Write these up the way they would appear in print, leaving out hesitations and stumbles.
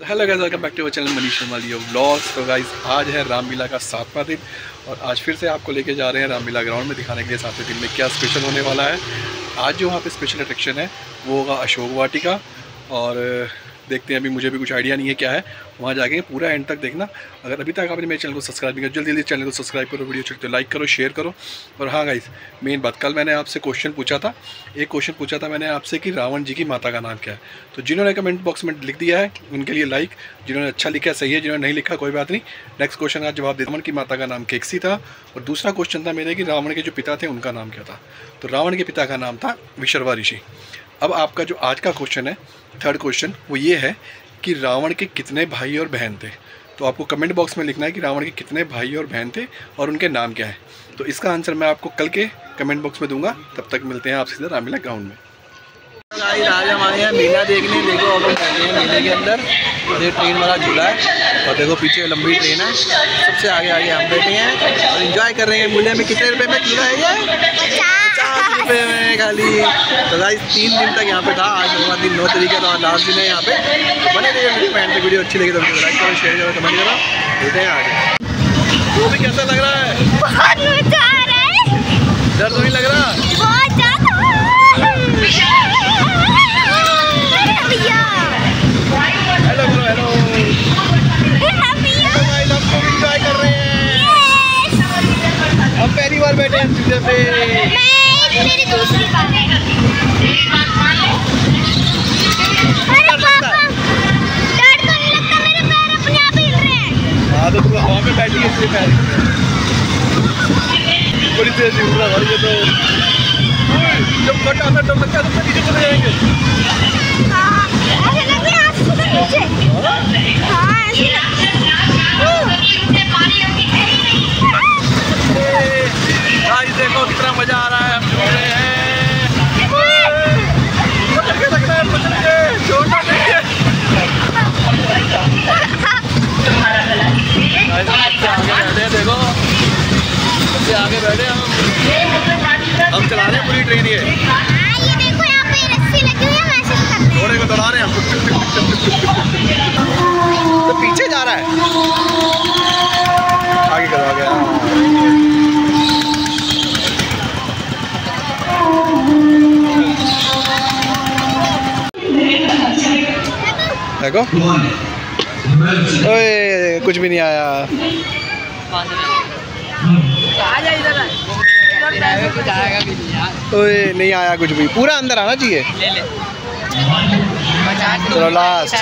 Hello guys, welcome back to our channel Manish Sharma vlogs. तो guys आज है रामलीला का 7वां दिन और आज फिर से आपको लेके जा रहे हैं रामलीला ग्राउंड में दिखाने के लिए 7वें दिन में क्या स्पेशल होने वाला है। आज जो वहाँ पे स्पेशल अट्रैक्शन है वो होगा अशोक वाटिका और देखते हैं, अभी मुझे भी कुछ आइडिया नहीं है क्या है। वहाँ जाके पूरा एंड तक देखना। अगर अभी तक आपने मेरे चैनल को सब्सक्राइब नहीं किया, जल्दी चैनल को सब्सक्राइब करो, वीडियो अच्छी तो लाइक करो, शेयर करो। और हाँ गाइस, मेन बात, कल मैंने आपसे क्वेश्चन पूछा था, एक क्वेश्चन पूछा था मैंने आपसे कि रावण जी की माता का नाम क्या है। तो जिन्होंने कमेंट बॉक्स में लिख दिया है उनके लिए लाइक, जिन्होंने अच्छा लिखा सही है, जिन्होंने नहीं लिखा कोई बात नहीं। नेक्स्ट क्वेश्चन का जवाब दे। रावण की माता का नाम केकसी था और दूसरा क्वेश्चन था मेरे कि रावण के जो पिता थे उनका नाम क्या था। तो रावण के पिता का नाम था विशर्वा ऋषि। अब आपका जो आज का क्वेश्चन है, थर्ड क्वेश्चन, वो ये है कि रावण के कितने भाई और बहन थे। तो आपको कमेंट बॉक्स में लिखना है कि रावण के कितने भाई और बहन थे और उनके नाम क्या है। तो इसका आंसर मैं आपको कल के कमेंट बॉक्स में दूंगा। तब तक मिलते हैं आपसे सीधा रामलीला ग्राउंड में। आज हमारे यहाँ मेला देखने, देखो अब हम बैठे हैं मेले के अंदर और ये ट्रेन वाला झूला है और देखो पीछे लंबी ट्रेन है, सबसे आगे आगे हम बैठे हैं और एंजॉय कर रहे हैं। मूल्य में कितने रुपए में झूला है ये? 50 रुपये में खाली। तो गाइस 3 दिन तक यहाँ पे था, आज 9वां दिन, 9 तारीख का तो लास्ट दिन है यहाँ पे। बने रहिए मेरी फ्रेंड की वीडियो अच्छी लगी तो लाइक करो, शेयर करो, कमेंट करो। मिलते हैं आगे। वो भी कैसा लग रहा है? बहुत मजा आ रहा है। डर तो नहीं लग रहा? बहुत ज्यादा। हेलो हेलो हेलो, एंजॉय कर रहे हैं। हम पहली बार बैठे हैं सीधे पे। मेरी दूसरी बार है। अरे पापा, डर तो नहीं लगता? मेरे पैर अपने आप हिल रहे हैं। हाँ तो तुम हवा में बैठी है इसलिए पैर बड़ी तेज हिल रहा है। ये तो जब कट आता तब लगता है तो नीचे चले जाएंगे। हाँ, ऐसे लग रहा है नीचे। हाँ ऐसे आज देखो कितना मजा आ रहा है, हम झूल रहे हैं। लग रहा है छोटा नहीं है। आगे बैठे देखो, सबसे आगे बैठे हम चला रहे हैं पूरी ट्रेन। ये देखो यहाँ पे रस्सी लगी हुई है, मैसेज कर रहे हैं। घोड़े को दौड़ा रहे हैं हम। तो पीछे जा रहा है, आगे करो आगे। देखो ओए, कुछ भी नहीं आया। ओए नहीं आया कुछ भी, पूरा अंदर आना चाहिए। चलो लास्ट।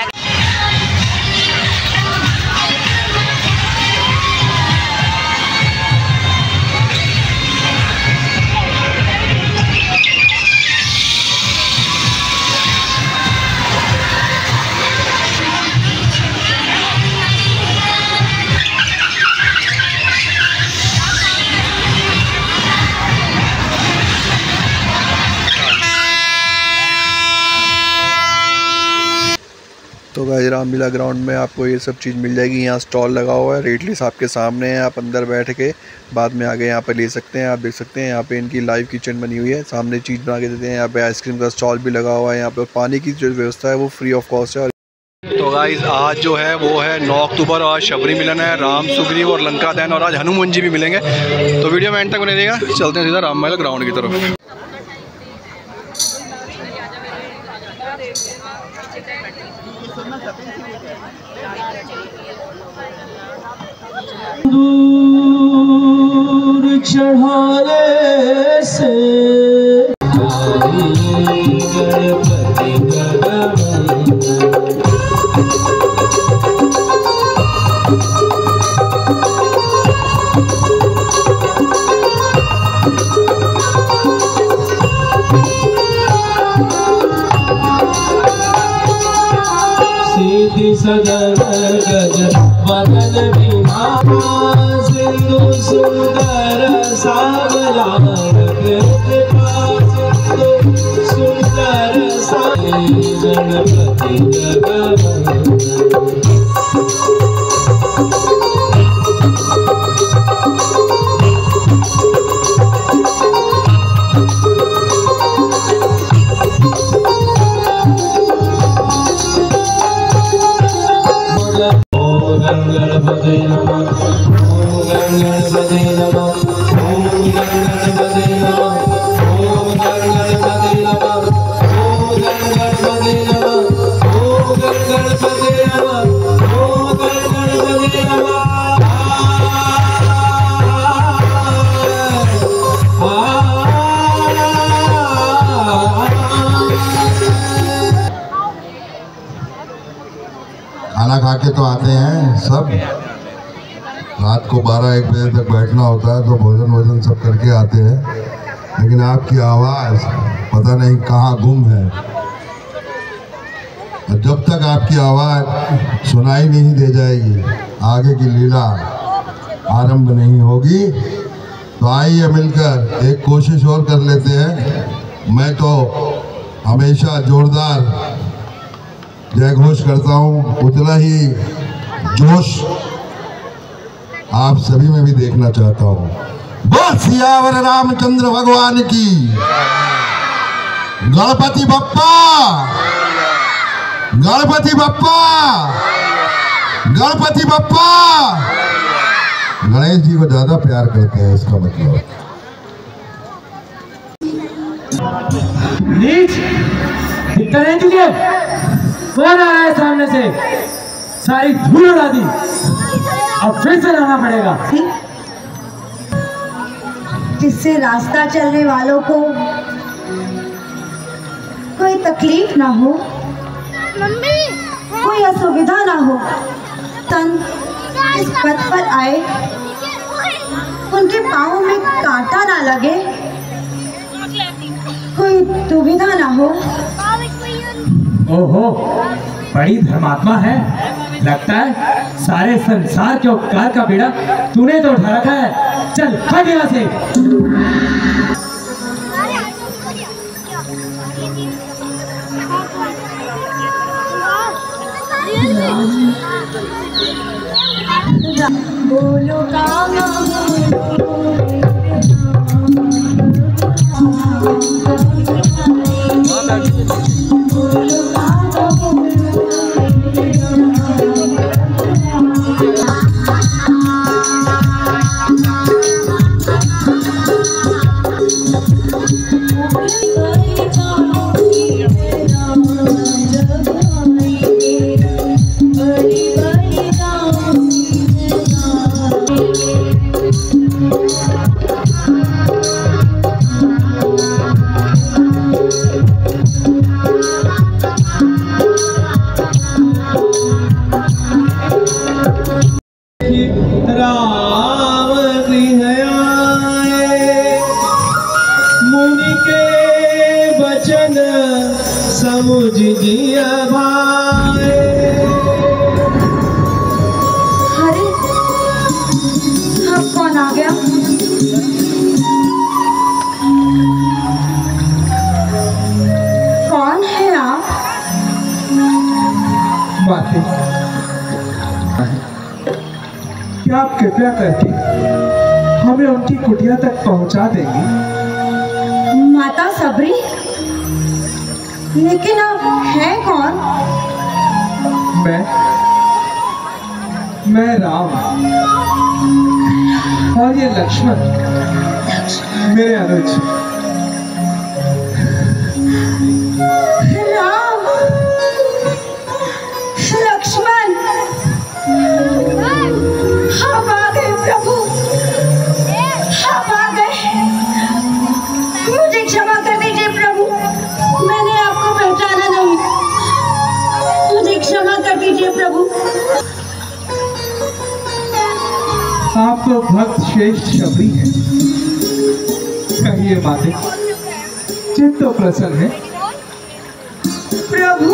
तो गाइस रामलीला ग्राउंड में आपको ये सब चीज़ मिल जाएगी। यहाँ स्टॉल लगा हुआ है, रेट लिस्ट आपके सामने है, आप अंदर बैठ के बाद में आगे यहाँ पे ले सकते हैं। आप देख सकते हैं यहाँ पे इनकी लाइव किचन बनी हुई है, सामने चीज़ बना के देते हैं। यहाँ पे आइसक्रीम का स्टॉल भी लगा हुआ है। यहाँ पे पानी की जो व्यवस्था है वो फ्री ऑफ कॉस्ट है। तो गाइस आज जो है वो है 9 अक्टूबर और आज शबरी मिलन है, राम सुग्रीव और लंका दहन, और आज हनुमान जी भी मिलेंगे। तो वीडियो में एंड तक बने रहेगा। चलते हैं सीधा रामलीला ग्राउंड की तरफ। दूर चढ़ाने से सीधी सदन गज वदन विहार, सिंधु सुंदर सावला सिंधु सुंदर साई गणपति जगवंदन। गणपते नमः ओम गणपते नमः ओम गणपते नमः ओम गणपते नमः ओम गणपते नमः ओम गणपते नमः ओम गणपते नमः खाना खा के तो आते हैं सब। रात को 12-1 बजे तक बैठना होता है तो भोजन सब करके आते हैं, लेकिन आपकी आवाज़ पता नहीं कहाँ गुम है। और जब तक आपकी आवाज़ सुनाई नहीं दे जाएगी, आगे की लीला आरंभ नहीं होगी। तो आइए मिलकर एक कोशिश और कर लेते हैं। मैं तो हमेशा जोरदार जय घोष करता हूँ, उतना ही जोश आप सभी में भी देखना चाहता हूँ। बोल सियावर रामचंद्र भगवान की, गणपति बप्पा, गणपति बप्पा, गणपति बप्पा। गणेश जी को ज्यादा प्यार करते हैं, इसका मतलब। नीच दिखता नहीं तुझे? कौन आ रहा है सामने से? सारी धूल उड़ा दी, अब फिर से लाना पड़ेगा। जिससे रास्ता चलने वालों को कोई तकलीफ ना हो, कोई असुविधा ना हो, तन इस पथ पर आए, उनके पाँव में कांटा ना लगे, कोई दुविधा ना हो। ओहो, बड़ी धर्मात्मा है। लगता है सारे संसार के उपकार का बेड़ा तूने तो उठा रखा है। चल हट यहाँ से। बोलो कामा राम गृह आए, मुनि के वचन समुझ जिया भाए। अरे अब कौन आ गया? कौन है आप? माते, क्या आप कृपया करके हमें उनकी कुटिया तक पहुंचा देंगे? माता सबरी? लेकिन आप हैं कौन? मैं राम और ये लक्ष्मण मेरे अनुज। राम, लक्ष्मण, हम आ गए प्रभु, हम आ गए। मुझे क्षमा कर दीजिए प्रभु, मैंने आपको पहचाना नहीं, मुझे क्षमा कर दीजिए प्रभु। आप तो भक्त श्रेष्ठ शबरी हैं। कहिए माते, चित्त तो प्रसन्न है? प्रभु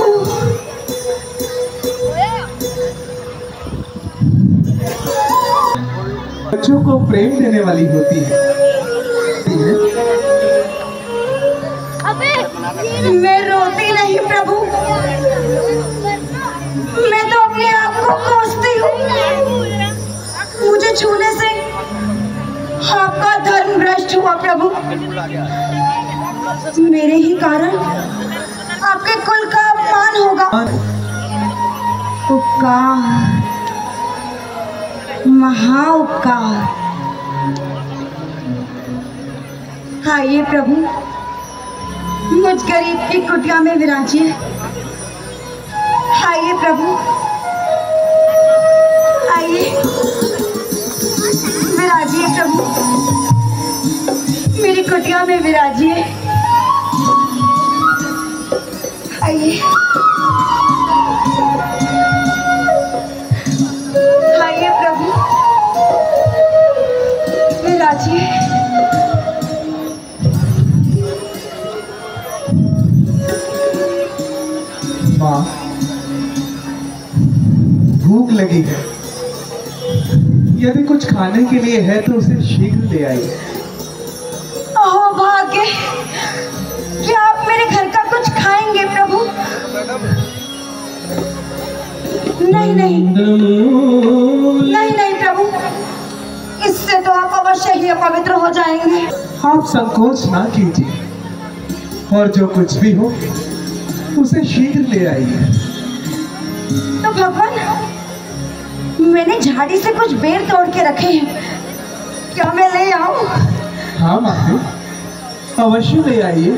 बच्चों को प्रेम देने वाली होती है। मैं रोती नहीं प्रभु, मैं तो अपने आप को कोसती हूँ। मुझे छूने से आपका धर्म भ्रष्ट हुआ प्रभु। मेरे ही कारण आपके कुल का अपमान होगा। उपकार महा उपकार। आइए प्रभु, मुझ गरीब की कुटिया में विराजिए। आइए प्रभु, आइए विराजिए प्रभु, मेरी कुटिया में विराजिए। आइए आइए प्रभु, विराजिए। माँ, भूख लगी है। यदि कुछ खाने के लिए है तो उसे शीघ्र ले आइए। ओह भाग्य, क्या आप मेरे घर का कुछ खाएंगे प्रभु? नहीं नहीं नहीं नहीं प्रभु, इससे तो आप अवश्य ही अपवित्र हो जाएंगे। आप संकोच ना कीजिए और जो कुछ भी हो उसे शीघ्र ले आइए। तो भगवान, मैंने झाड़ी से कुछ बेर तोड़ के रखे हैं, क्या मैं ले आऊं? हाँ माते, अवश्य ले आइए।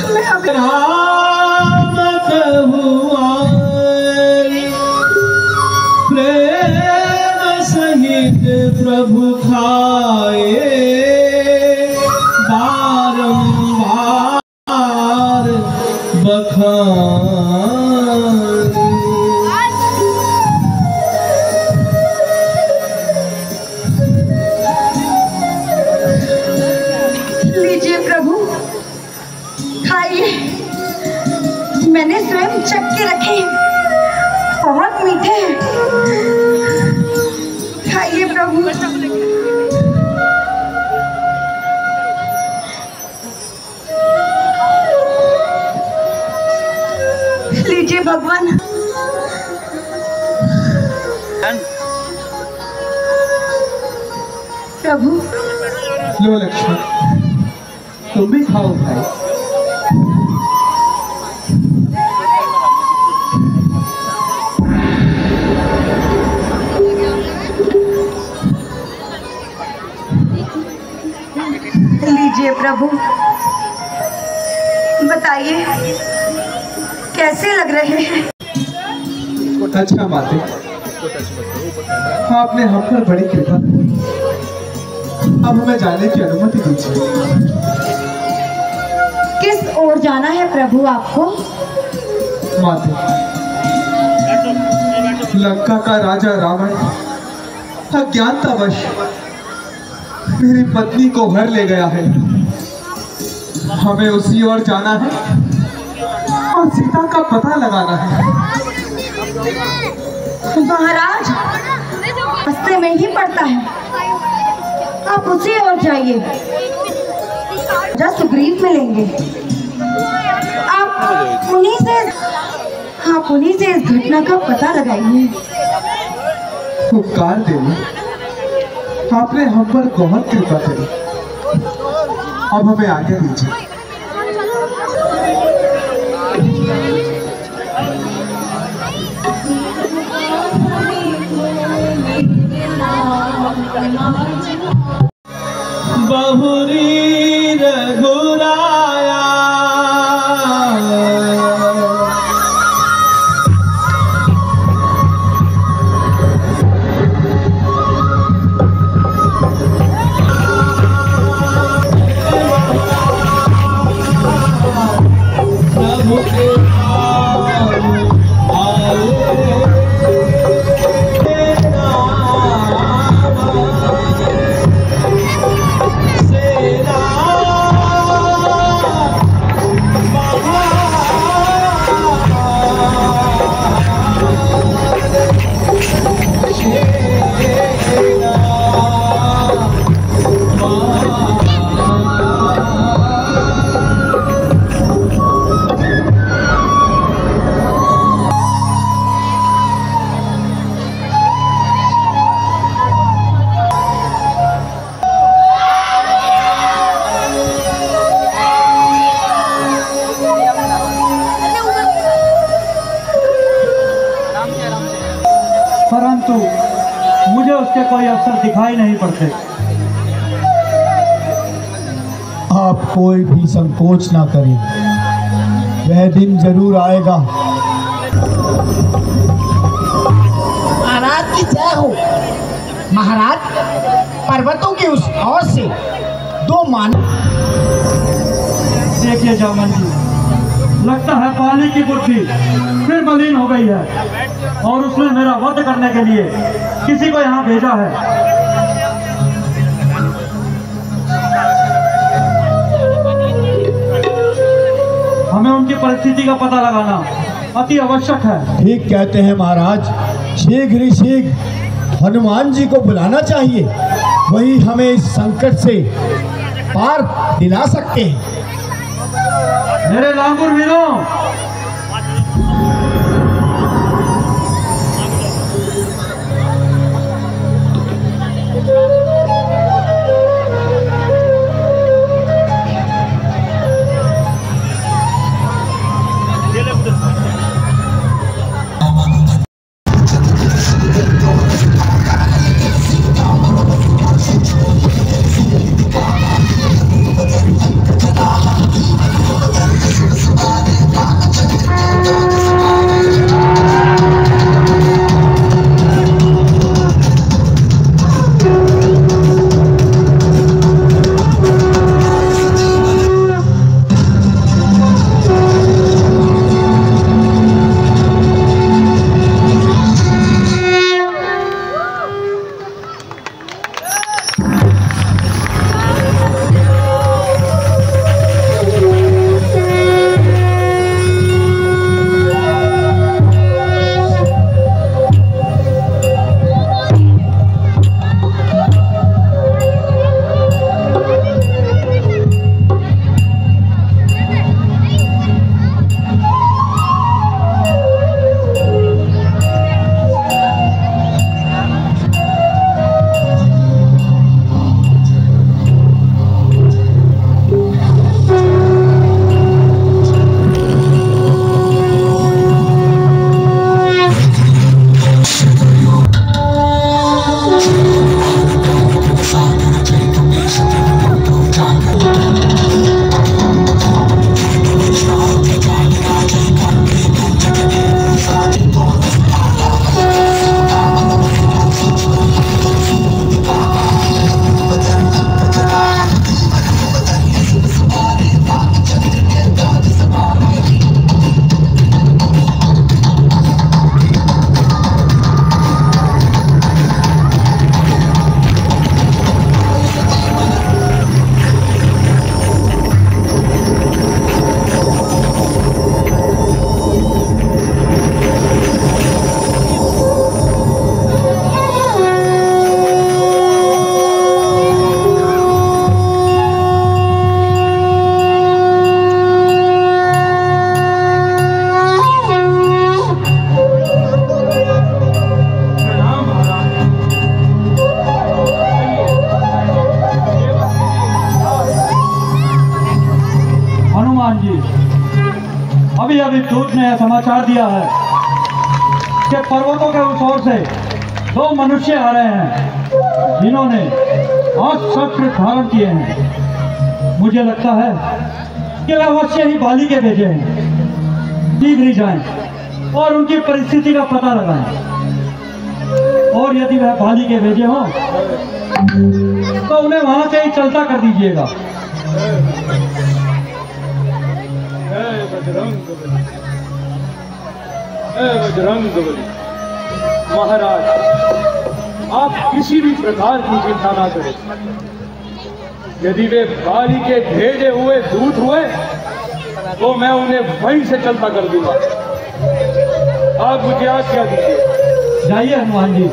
मैं अभी प्रेम सहित प्रभु खाए बारंबार बखान। लीजिए प्रभु, खाइए। मैंने स्वयं चख के रखे हैं, बहुत मीठे हैं। खाइए प्रभु। लीजिए भगवान। प्रभु, लो लक्ष्मण, तुम भी खाओ भाई। लीजिए प्रभु, बताइए कैसे लग रहे हैं? अच्छा माते, आपने हम पर बड़ी कृपा की। अब हमें जाने की अनुमति दीजिए। किस ओर जाना है प्रभु आपको? माते, लंका का राजा रावण अज्ञानतावश मेरी पत्नी को घर ले गया है। हमें उसी ओर जाना है और सीता का पता लगाना है। महाराज, रास्ते में ही पड़ता है, आप उसी ओर जाइए, जहाँ सुग्रीव मिलेंगे। आप उन्हीं से इस घटना का पता लगाइए। उपकार देवी, आपने हम पर बहुत कृपा करी। अब हमें आगे दीजिए। बहुरी रघुराया के कोई अवसर दिखाई नहीं पड़ते। आप कोई भी संकोच ना करें, वह दिन जरूर आएगा। महाराज की जय हो। महाराज, पर्वतों के उस ओर से दो देखिए जामन जी, लगता है पानी की बुद्धि फिर मलिन हो गई है और उसने मेरा वध करने के लिए किसी को यहाँ भेजा है। हमें उनकी परिस्थिति का पता लगाना अति आवश्यक है। ठीक कहते हैं महाराज, शीघ्र ही शीघ्र हनुमान जी को बुलाना चाहिए, वही हमें इस संकट से पार दिला सकते हैं। मेरे लांगुर वीरों, अभी अभी दूत ने यह समाचार दिया है कि पर्वतों के उस ओर से दो मनुष्य आ रहे हैं जिन्होंने शस्त्र धारण किए हैं। मुझे लगता है कि वे अवश्य ही बाली के भेजे हैं। शीघ्र ही जाएं और उनकी परिस्थिति का पता लगाएं, और यदि वह बाली के भेजे हों तो उन्हें वहां से ही चलता कर दीजिएगा। बजरंगबली, महाराज आप किसी भी प्रकार की चिंता ना करें। यदि वे बाली के भेजे हुए दूत हुए तो मैं उन्हें वहीं से चलता कर दूंगा। आप मुझे आज्ञा दीजिए। जाइए हनुमान जी।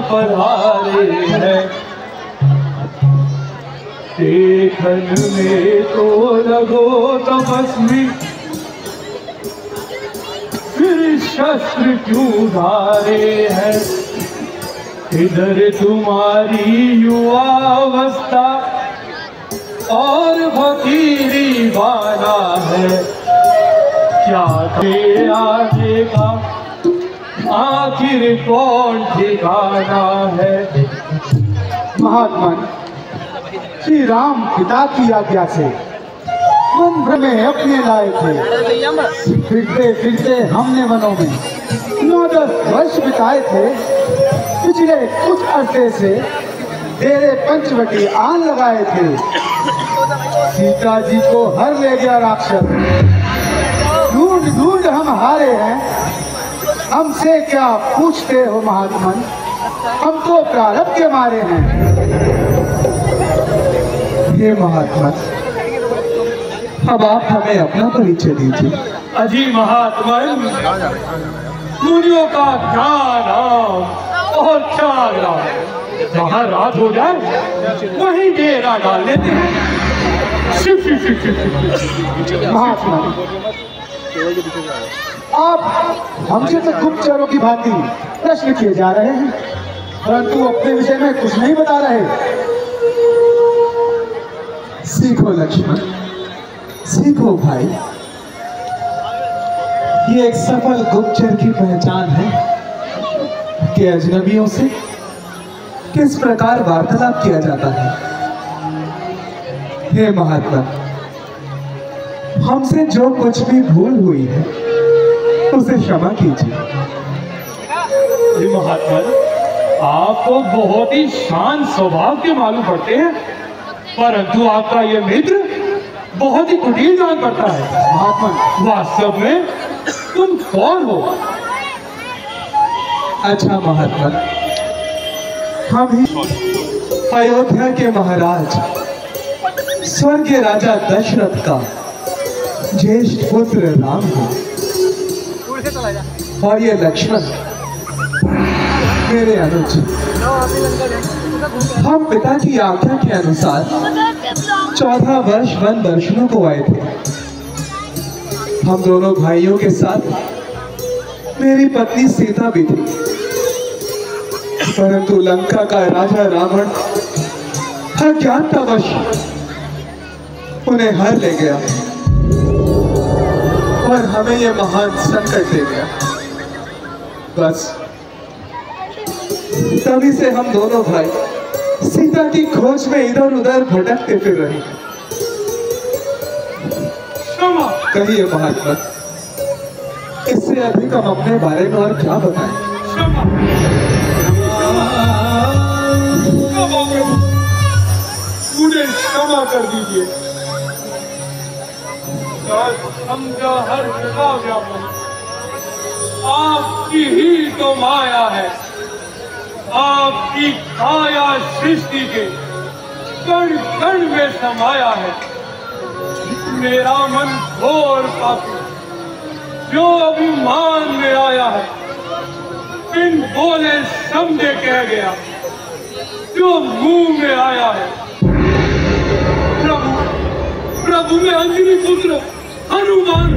पधारे हैं। देखन में तो लगो तपस्वी, फिर शस्त्र क्यों धारे हैं। इधर तुम्हारी युवावस्था और फकीरी बाना है। क्या थे आगे का आखिर कौन ठिकाना है। महात्मा श्री राम पिता की आज्ञा से वन भ्रम में अपने लाए थे। फिरते फिरते हमने वनों में 9-10 वर्ष बिताए थे। पिछले कुछ अरसे से डेरे पंचवटी आन लगाए थे। सीता जी को हर ले गया राक्षस। ढूंढ ढूंढ हम हारे हैं। हमसे क्या पूछते हो महात्मा, हम तो प्रारब्ध के मारे हैं। हे महात्मा, अब आप हमें अपना परिचय दीजिए। अजी महात्मा, मुनियों का क्या नाम और क्या ग्राम। जहाँ रात हो जाए वहीं डेरा डाल लेते हैं। महात्मा, आप हमसे तो गुप्तचरों की भांति प्रश्न किए जा रहे हैं, परंतु अपने विषय में कुछ नहीं बता रहे। सीखो लक्ष्मण, सीखो भाई। ये एक सफल गुप्तचर की पहचान है कि अजनबियों से किस प्रकार वार्तालाप किया जाता है। हे महात्मा, हमसे जो कुछ भी भूल हुई है उसे क्षमा कीजिए। महात्मा, आप तो बहुत ही शांत स्वभाव के मालूम पड़ते हैं, परंतु आपका ये मित्र बहुत ही कुटिल जान पड़ता है। महात्मा, वास्तव में तुम कौन हो। अच्छा महात्मा, हम ही अयोध्या के महाराज स्वर्गीय राजा दशरथ का ज्येष्ठ पुत्र राम है, और ये लक्ष्मण मेरे अनुज। हम पिता की आज्ञा के अनुसार 14 वर्ष वन दर्शनों को आए थे। हम दोनों भाइयों के साथ मेरी पत्नी सीता भी थी, परंतु लंका का राजा रावण अज्ञानतावश उन्हें हर ले गया और हमें यह महान संकट दे गया। बस तभी से हम दोनों भाई सीता की खोज में इधर उधर भटकते फिर रहे। कहिए महात्मा, इससे अधिक हम अपने बारे में और क्या बताएं। मुझे क्षमा कर दीजिए। समझा हर जगह व्यापन आपकी ही तो माया है। आपकी काया सृष्टि के कण कण में समाया है। मेरा मन घोर पापी जो अभिमान में आया है, इन बोले समझे कह गया जो मुंह में आया है। प्रभु प्रभु में अंजनी पुत्र हनुमान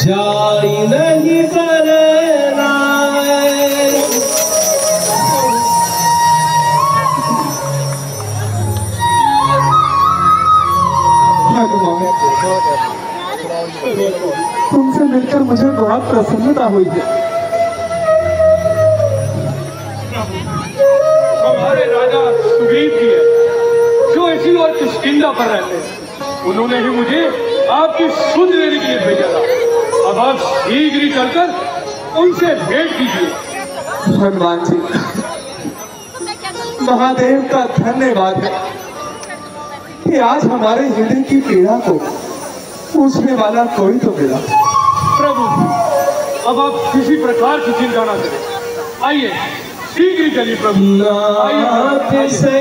जाई नहीं करना। तुमसे मिलकर मुझे बहुत प्रसन्नता हुई है। हमारे राजा सुग्रीव जी है जो इसी और किष्किंधा पर रहते हैं। उन्होंने ही मुझे आपकी सुध लेने के लिए भेजा था। अब आप शीघ्र ही चलकर उनसे भेंट कीजिए। हनुमान जी, महादेव का धन्यवाद है कि आज हमारे हृदय की पीड़ा को पूछने वाला कोई तो मिला। प्रभु, अब आप किसी प्रकार की चिंता न करें। आइए शीघ्र चलिए प्रभु। से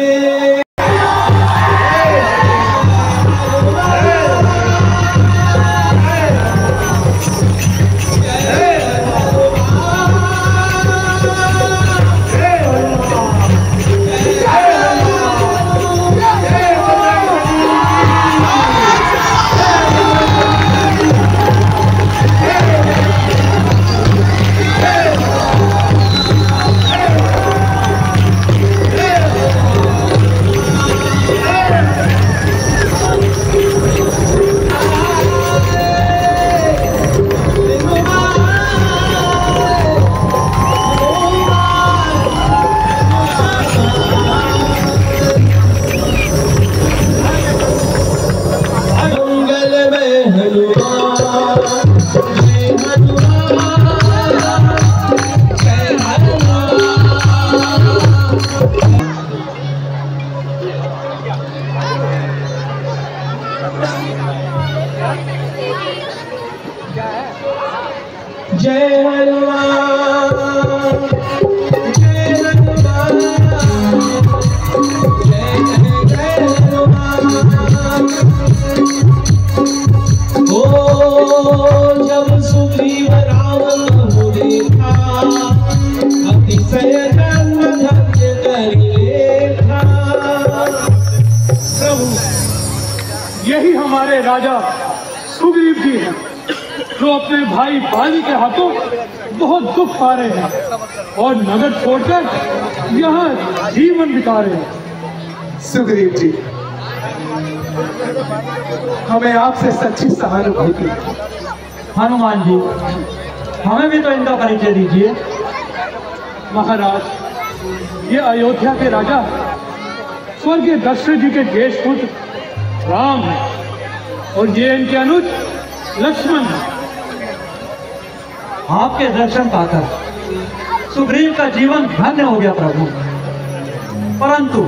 जय हनुमान जय हनुमान जय जय हनुमान। ओ जब सुग्रीव रावण को देखा अतिशय धन्य कर लेखा। प्रभु यही हमारे राजा सुग्रीव जी हैं जो अपने भाई बाली के हाथों बहुत दुख पा रहे हैं और नगर छोड़कर यहाँ जीवन बिता रहे हैं। सुग्रीव जी, हमें आपसे सच्ची सहानुभूति। हनुमान जी, हमें भी तो इनका परिचय दीजिए। महाराज, ये अयोध्या के राजा स्वर्गीय दशरथ जी के ज्येष्ठ पुत्र राम है और ये इनके अनुज लक्ष्मण है। आपके दर्शन पाकर सुग्रीव का जीवन धन्य हो गया प्रभु। परंतु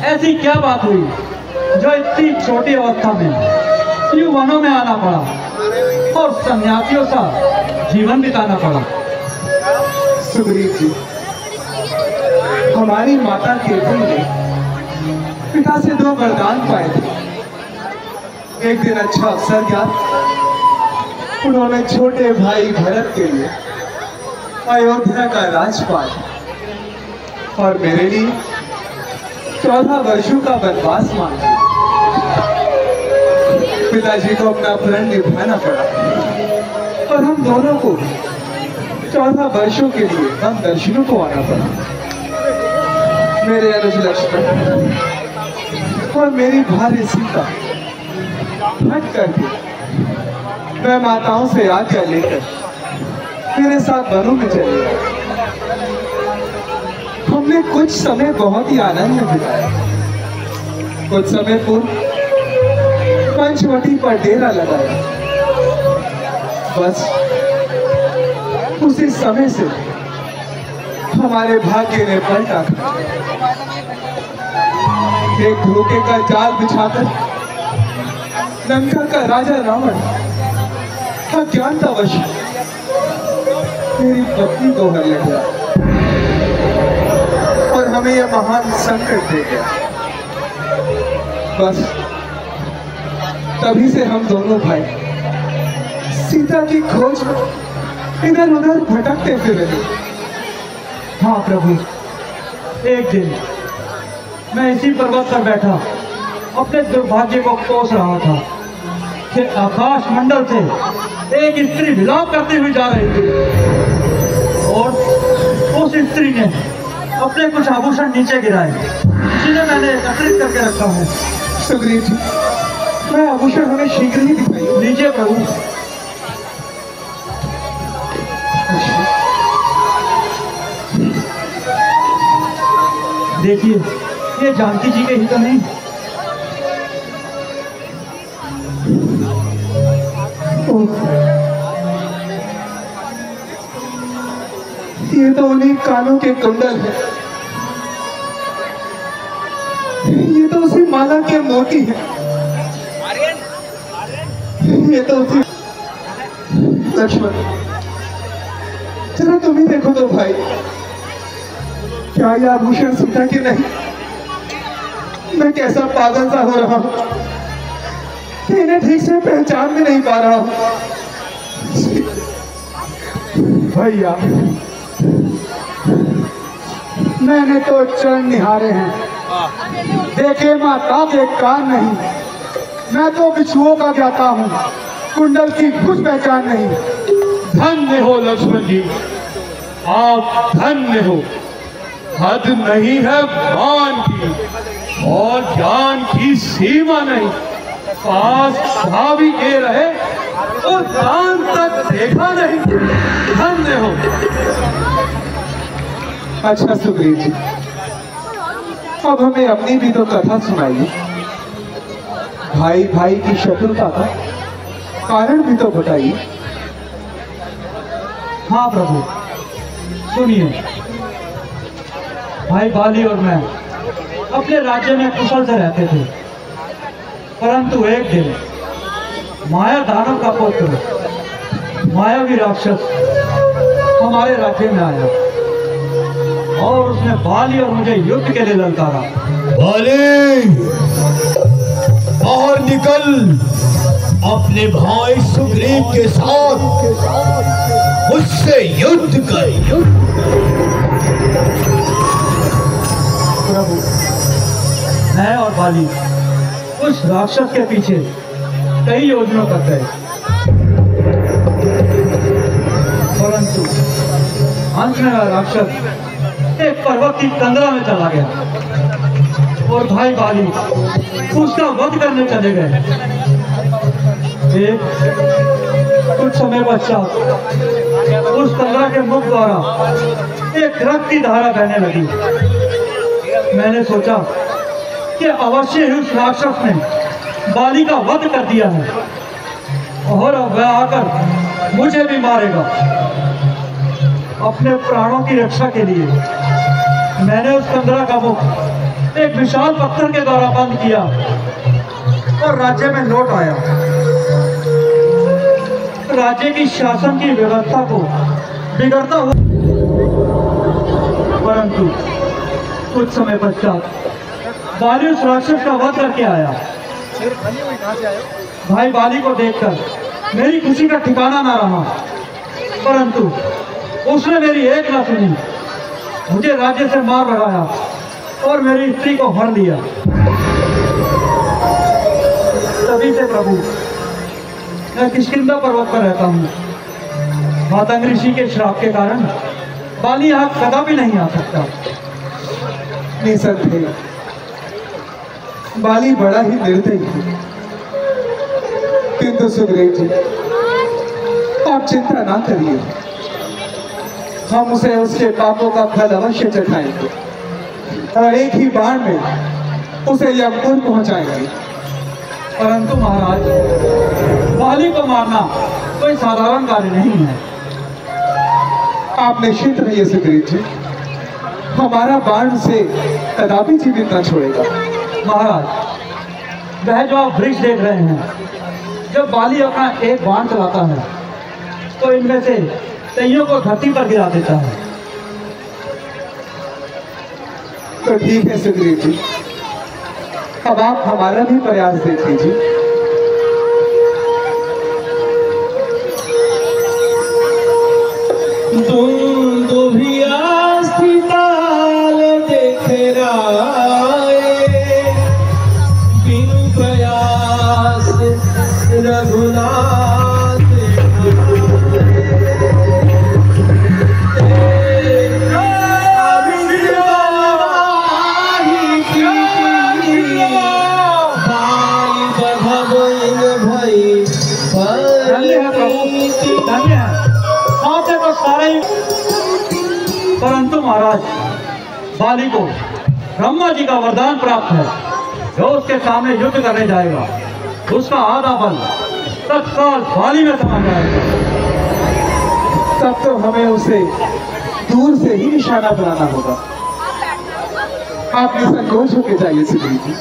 ऐसी क्या बात हुई जो इतनी छोटी अवस्था में यूं वनों में आना पड़ा और सन्यासियों सा जीवन बिताना पड़ा? सुग्रीव जी, हमारी माता केतु ने पिता से 2 वरदान पाए थे। एक दिन अच्छा अवसर क्या, उन्होंने छोटे भाई भरत के लिए अयोध्या का राजपाट और मेरे लिए 14 वर्षों का वनवास मांगा। पिताजी को अपना प्रण निभाना पड़ा और हम दोनों को 14 वर्षों के लिए हम दर्शनों को आना पड़ा। मेरे अनुज लक्ष्मण और मेरी भार्य सीता हट करके मैं माताओं से आज्ञा लेकर मेरे साथ वनों में चले गए। हमने कुछ समय बहुत ही आनंद में बिताया। कुछ समय पूर्व पंचवटी पर डेरा लगाया। बस उसी समय से हमारे भाग्य ने पलटा था। एक धोखे का जाल बिछाकर लंका का राजा रावण अज्ञानतावश मेरी पत्नी को हर ले गया और हमें यह महान संकट दे गया। बस तभी से हम दोनों भाई सीता की खोज इधर उधर भटकते फिर रहे। हाँ प्रभु, एक दिन मैं इसी पर्वत पर बैठा अपने दुर्भाग्य को कोस रहा था कि आकाश मंडल से एक स्त्री विलाप करती हुई जा रही थी और उस स्त्री ने अपने कुछ आभूषण नीचे गिराए, जिन्हें मैंने एकत्रित करके रखा है। सुग्रीव जी, मैं आभूषण हमें शीघ्र ही दिखाई लीजिए प्रभु। देखिए, ये जानकी जी के ही तो नहीं? ये तो उन्हीं कानों के कुंडल है। ये तो उसी माला के मोती है। ये तो उसी लक्ष्मण, जरा तुम ही देखो तो भाई, क्या ये आभूषण सूखा कि नहीं? मैं कैसा पागल सा हो रहा हूँ, इन्हें ठीक से पहचान भी नहीं पा रहा हूँ। भैया, मैंने तो चरण निहारे हैं, देखे माता के कान नहीं। मैं तो बिच्छुओं का ज्ञाता हूँ, कुंडल की कुछ पहचान नहीं। धन्य हो लक्ष्मण जी, आप धन्य हो। हद नहीं है मान की और ज्ञान की सीमा नहीं। पास भाभी के रहे और दान तक देखा नहीं। धन्य हो। अच्छा सुग्रीव जी, अब हमें अपनी भी तो कथा सुनाइए। भाई भाई की शत्रुता का कारण भी तो बताइए। हाँ प्रभु, सुनिए। भाई बाली और मैं अपने राज्य में कुशल से रहते थे, परंतु एक दिन माया दानव का पुत्र मायावी राक्षस हमारे राज्य में आया और उसने बाली और मुझे युद्ध के लिए ललकारा। बाली, बाहर निकल, अपने भाई सुग्रीव के साथ मुझसे युद्ध कर। प्रभु, मैं और बाली उस राक्षस के पीछे कई योजनाओं कर गए, परंतु अंत में वह राक्षस एक पर्वत की कंदरा में चला गया और भाई बाली उसका वध करने चले गए। कुछ समय पश्चात उस कंदरा के मुख द्वारा एक रक्त की धारा बहने लगी। मैंने सोचा कि अवश्य ही उस राक्षस ने बाली का वध कर दिया है और अब वह आकर मुझे भी मारेगा। अपने प्राणों की रक्षा के लिए मैंने उस कंदरा का मुख एक विशाल पत्थर के द्वारा बंद किया और राज्य में लौट आया। राज्य की शासन की व्यवस्था को बिगड़ता हुआ, परंतु कुछ समय पश्चात बाली उस राक्षस का वध करके आया। भाई बाली को देखकर मेरी खुशी का ठिकाना ना रहा, परंतु उसने मेरी एक ना सुनी, मुझे राज्य से मार भगाया और मेरी स्त्री को हर लिया। तभी से प्रभु मैं किष्किंधा पर्वत पर रहता हूँ। मातंग ऋषि के श्राप के कारण बाली यहाँ कदापि नहीं आ सकता। निसंदेह बाली बड़ा ही निर्दयी है, किंतु सुग्रीव जी आप चिंता ना करिए, हम उसे उसके पापों का फल अवश्य चढ़ाएंगे और एक ही बार में उसे यमपुर पहुंचाएंगे। परंतु महाराज, बाली को मारना कोई साधारण कार्य नहीं है। आप निश्चिंत रहिए सुग्रीव जी, हमारा बाण से कदापि जीवित न छोड़ेगा। महाराज, वह जो आप वृक्ष देख रहे हैं, जब बाली अपना एक बाण चलाता है तो इनमें से कईयों को धरती पर गिरा देता है। तो ठीक है सुग्रीव जी, अब आप हमारा भी प्रयास देख लीजिए। परंतु महाराज, बाली को ब्रह्मा जी का वरदान प्राप्त है, जो उसके सामने युद्ध करने जाएगा उसका आधा बल तत्काल बाली में समा जाएगा। तब तो हमें उसे दूर से ही निशाना बनाना होगा। आप निसंकोच होके जाइए सुग्रीव जी।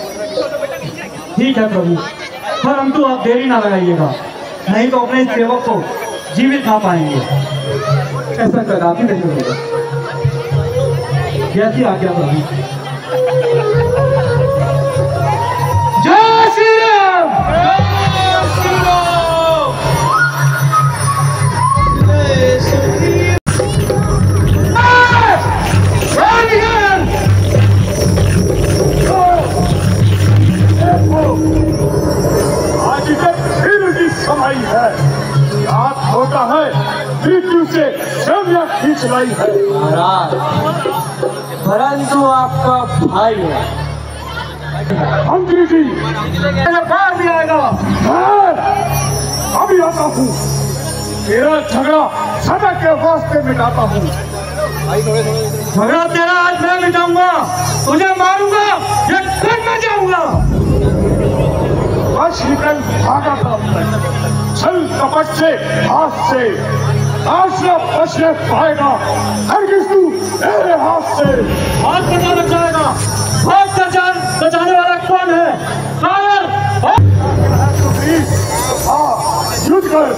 ठीक है प्रभु, परंतु आप देरी ना लगाइएगा, नहीं तो अपने इस सेवक को जीवित ना पाएंगे। ऐसा कदापि नहीं होगा। जैसी आज्ञा प्रभु। जय श्री राम। आज तक फिर की समय है, याद होता है मृत्यु से छवियां खींच लाई है। महाराज, परंतु आपका भाई है। मंत्री जी, बाहर भी आएगा। अभी आता हूँ, तेरा झगड़ा सदा के वास्ते मिटाता हूँ। झगड़ा तेरा आज मैं मिटाऊंगा, तुझे मारूंगा, ये करना चाहूंगा। आज निकल भागा था, छल कपट से, हाथ से आज न बचने पाएगा हरगिज़ तू मेरे हाथ से। हाथ पता लग जाएगा, हाथ बचाने वाला कौन है? कायर! हाँ, युद्ध कर।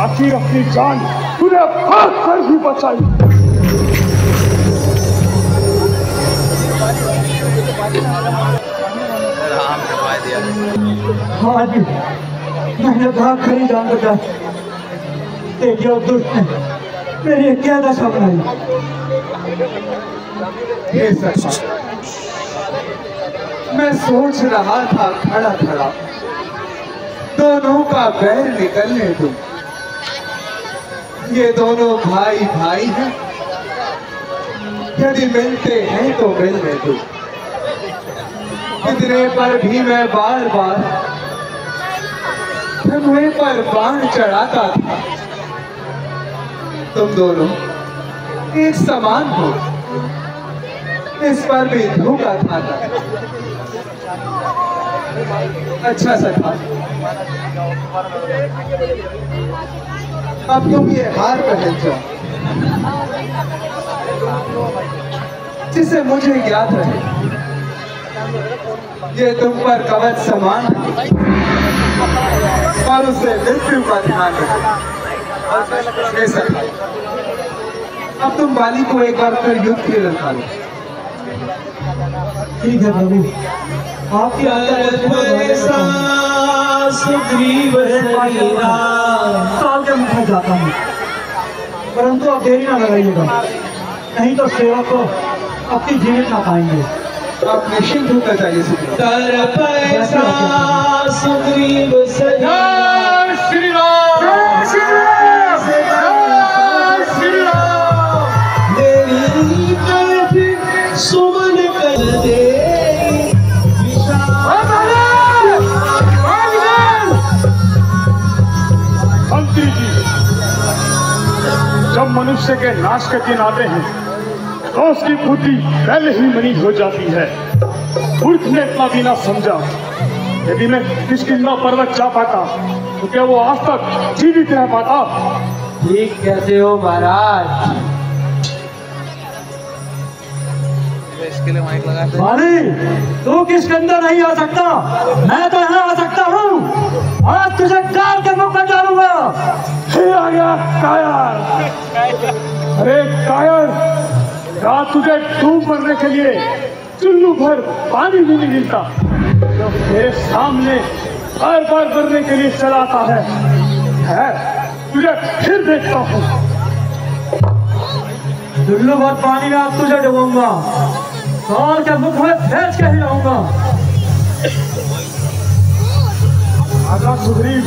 आखिर अपनी जान तूने हाथ कर भी बचाई। आज मैंने भाग खरी जान बचा, देखिए उस दुष्ट ने मेरी क्या दशा बनाई। हे सखा, मैं सोच रहा था खड़ा खड़ा, दोनों का बैर निकलने दो। ये दोनों भाई भाई हैं, यदि मिलते हैं तो मिलने दो। इतने पर भी मैं बार बार धनुए पर बाण चढ़ाता था। तुम दोनों एक समान हो, इस पर भी धोखा खाता। अच्छा सखा, अब तुम ये हार पहन जाओ, जिसे मुझे याद रहे ये तुम पर कवच समान है, और उसे मृत्यु का ध्यान रखो। अब तुम बाली को एक बार फिर युद्ध के लिए लगा लो। ठीक है प्रभु, आपकी काल के मुख में जाता हूँ, परंतु आप देरी ना लगाइएगा, नहीं तो सेवा को अपनी जीवित ना पाएंगे। आप निश्चिंत होकर जाइए। श्री राम, श्री सुमन कर दे मंत्री जी, जब मनुष्य के नाश के दिन आते हैं तो उसकी बुद्धि पहले ही मनी हो जाती है। मूर्ख ने इतना भी ना समझा, यदि मैं किष्किंधा पर्वत जा पाता तो क्या वो आज तक जीवित रह पाता? ठीक कहते हो महाराज। इसके लिए माइक लगा दे। माली, तू किसके अंदर नहीं आ सकता, मैं तो यहाँ आ सकता हूँ। आज तुझे काल के मुख में डालूंगा। आ गया कायर। अरे कायर, रात तुझे डूब मरने के लिए चुल्लू भर पानी भी नहीं मिलता, जो मेरे सामने बार बार करने के लिए चलाता है तुझे फिर देखता हूँ। चुल्लू भर पानी में अब तुझे डुबूंगा, काल के मुख में फेंच के ही रहूंगा। आजा सुग्रीव,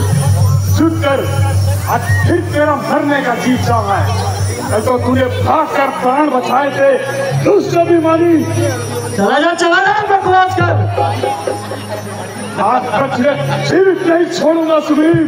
सुन कर, आज फिर तेरा मरने का जी चाहा है। कल तो तूने भाग कर प्राण बचाए थे, दुष्ट अभिमानी। चला जा बकवास कर। आज तक जीवित नहीं छोड़ूंगा सुग्रीव।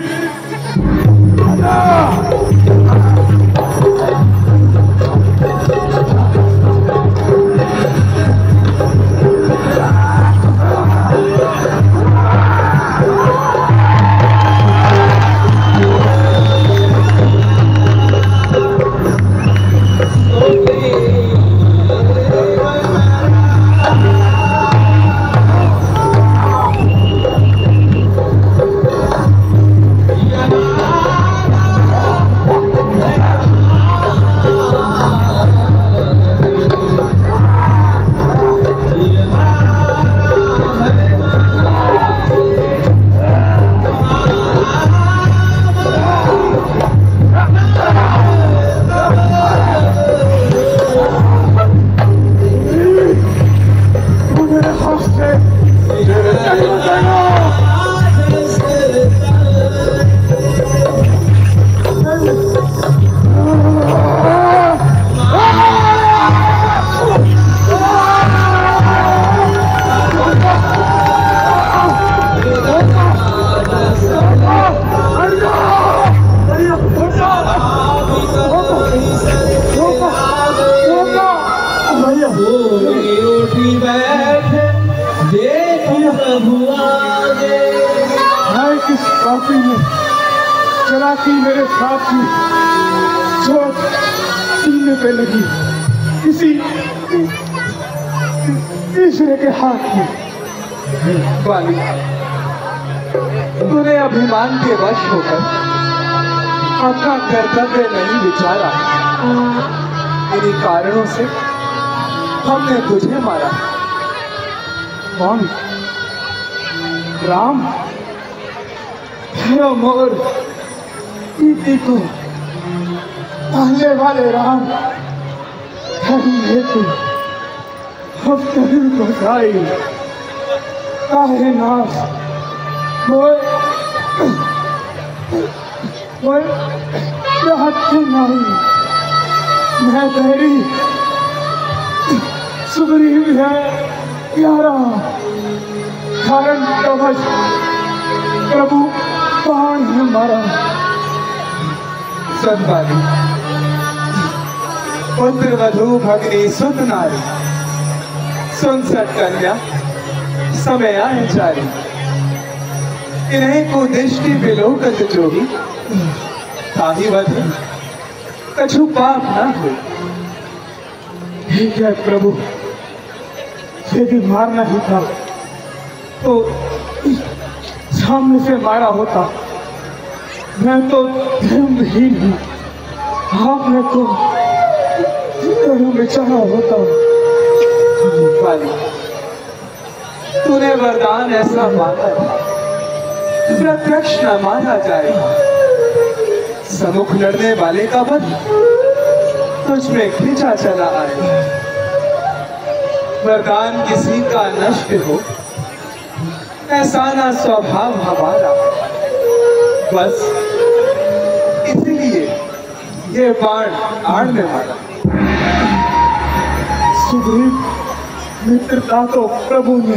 चलाकी मेरे साथी चोट सीने पे लगी, किसी तीसरे के हाथ में। बाली, तूने अभिमान के वश होकर अपना कर्तव्य नहीं विचारा, इन्हीं कारणों से हमने तुझे मारा। कौन? राम? मोर इति को पहले वाले राम धर्म हेतु अब तभी बसाई काहे नाश हत्या नहीं। मैं तेरी सुग्रीव है प्यारा, कारण कवच प्रभु बाण है मारा। सतबाली, पुत्र वधू भगनी सुत नारी, सुन सत कन्या समय आए चारी। इन्हें को दृष्टि विलोकत जोगी, ताही वधु कछु पाप न हो। ठीक है प्रभु, यदि मारना ही था तो सामने से मारा होता। मैं तो धर्महीन हूँ, आपने तो धर्म बेचारा होता। बाली, तूने वरदान ऐसा मांगा था, प्रत्यक्ष न माना जाए। सम्मुख लड़ने वाले का वध तुझ में खींचा चला आए। वरदान किसी का नष्ट हो, ऐसा ना स्वभाव हमारा। बस इसलिए ये बाण आड़ में मारा। सुग्रीव, मित्रता तो प्रभु ने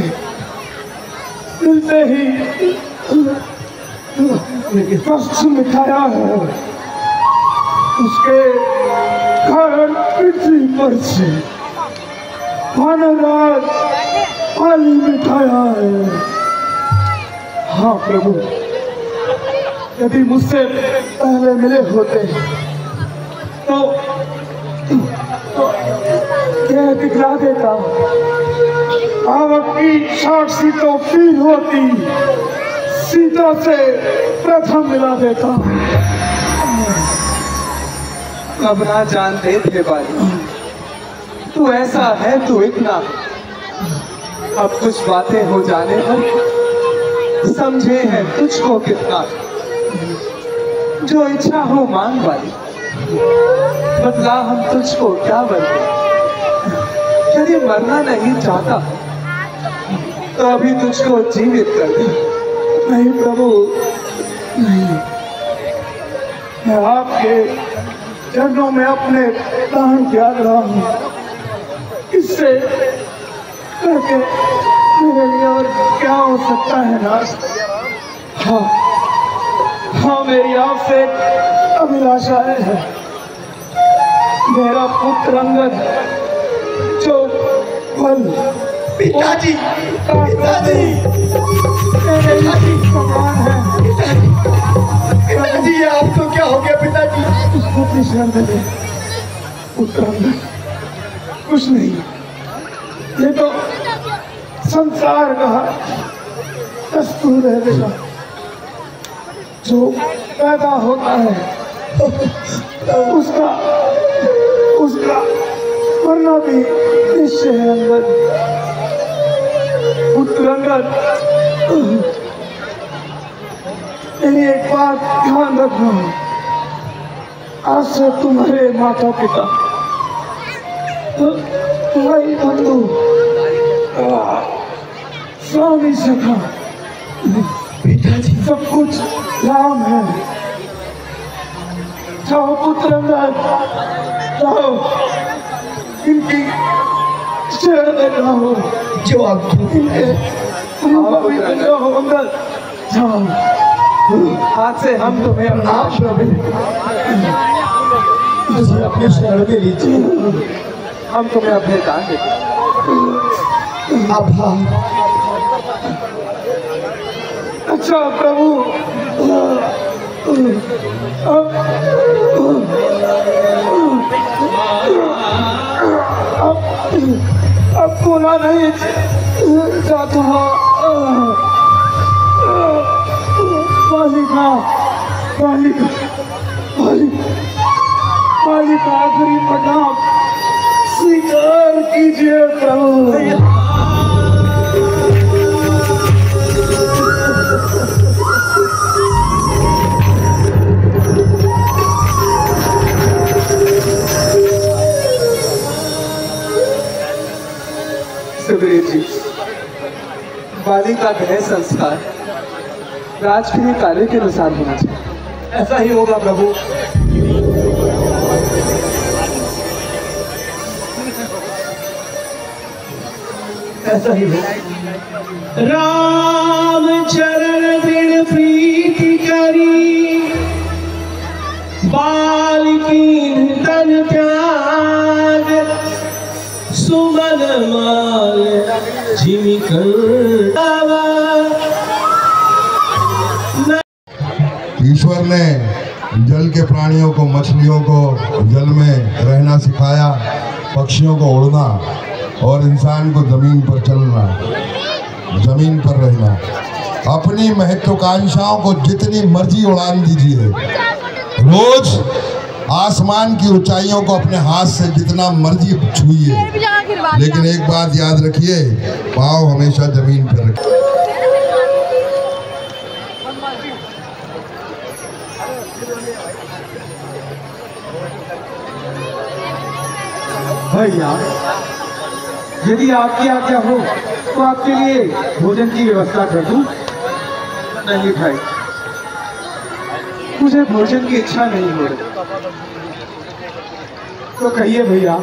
मिलते ही कष्ट मिटाया है, उसके कारण पृथ्वी पर से मानवराज पानी मिटाया है। हाँ प्रभु, यदि मुझसे पहले मिले होते तो यह दिखला देता। अब की साक्षी तो पीर होती, सीता से प्रथम मिला देता। अब ना जानते थे बाली, तू ऐसा है तू इतना। अब कुछ बातें हो जाने पर समझे हैं तुझको कितना। जो इच्छा हो मांग वाली, बदला हम तुझको क्या बनते। यदि मरना नहीं चाहता तो अभी तुझको जीवित कर दे। नहीं प्रभु नहीं, मैं आपके चरणों में अपने प्राण त्याग रहा हूँ। इससे करके मेरे लिए और क्या हो सकता है नाश। हाँ हाँ, मेरी आपसे अभिलाषा है। मेरा पुत्र अंगद जो फल पिताजी, पिताजी, समान है। पिताजी आपको क्या हो गया पिताजी? उसको अपनी शरण में दे। पुत्र अंगद कुछ नहीं, ये तो संसार का दस्तूर है बेटा। जो पैदा होता है उसका मरना भी निश्चय है। अंगद, पुत्र अंगद, मेरी एक बात ध्यान रखना। आज से तुम्हारे माता पिता, भाई बंधु, स्वामी सखा, पिताजी सब कुछ राम है। जाओ पुत्र अंगद, जाओ इनकी शरण में रहो। जो आप इनके पवित्र रहो अंगद। जाओ, आज से हम तुम्हें अपने शरण में लीजिए। हम तुम्हें अपने दान देते। अच्छा प्रभु, अब बोला नहीं जाता। बालिका बालिका बालिका आखिरी प्रणाम स्वीकार कीजिए प्रभु। सुग्रीव जी, बालिका का संस्कार राजकीय कार्य के अनुसार होना चाहिए। ऐसा ही होगा प्रभु। ऐसा ही होगा। राम चरण बिन प्रीति करी, बालिकीन तन त्याग, सुमन माल जिमि ईश्वर ने जल के प्राणियों को, मछलियों को जल में रहना सिखाया, पक्षियों को उड़ना और इंसान को जमीन पर चलना, जमीन पर रहना। अपनी महत्वाकांक्षाओं को जितनी मर्जी उड़ान दीजिए। रोज आसमान की ऊंचाइयों को अपने हाथ से जितना मर्जी छूइए, लेकिन एक बात याद रखिए, पाँव हमेशा जमीन पर रखिए। भैया, यदि आपकी आज्ञा हो तो आपके लिए भोजन की व्यवस्था कर दूं। नहीं भाई, मुझे भोजन की इच्छा नहीं हो रही। तो कहिए भैया,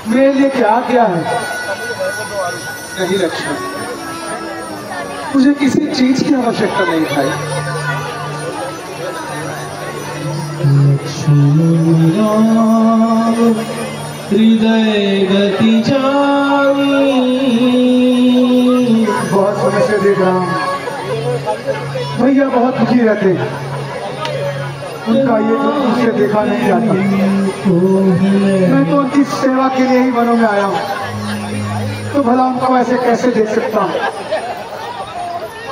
मेरे लिए क्या क्या है? नहीं लक्ष्मण, मुझे किसी चीज की आवश्यकता नहीं भाई। हृदय गति जानी, बहुत समय से देख रहा हूँ भैया बहुत दुखी रहते हैं। उनका ये दुख मुझसे देखा नहीं जाता। मैं तो उनकी सेवा के लिए ही वनों में आया हूँ, तो भला उनको ऐसे कैसे देख सकता हूँ?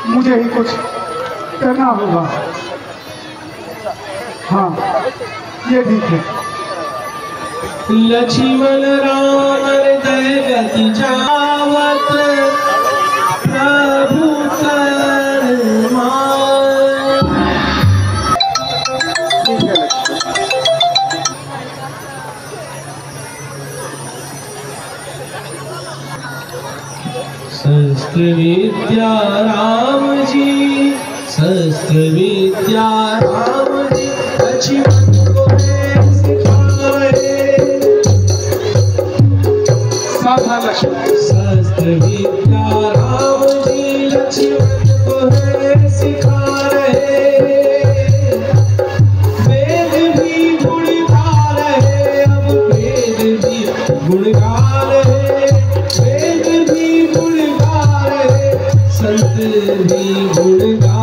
मुझे ही कुछ करना होगा। हाँ, ये ठीक है। लक्ष्मण राम हृदय गति जावत प्रभु शस्त्र विद्या राम जी, शस्त्र विद्या राम जी, लक्ष्मण को है सिखाए। सावधान लक्ष्मण। शस्त्र विद्या राम जी, लक्ष्मण को है सिखाए। वेद भी गुण गा रहे, अब वेद भी गुण गा रहे, वेद भी गुण गा रहे, संत भी गुण गा।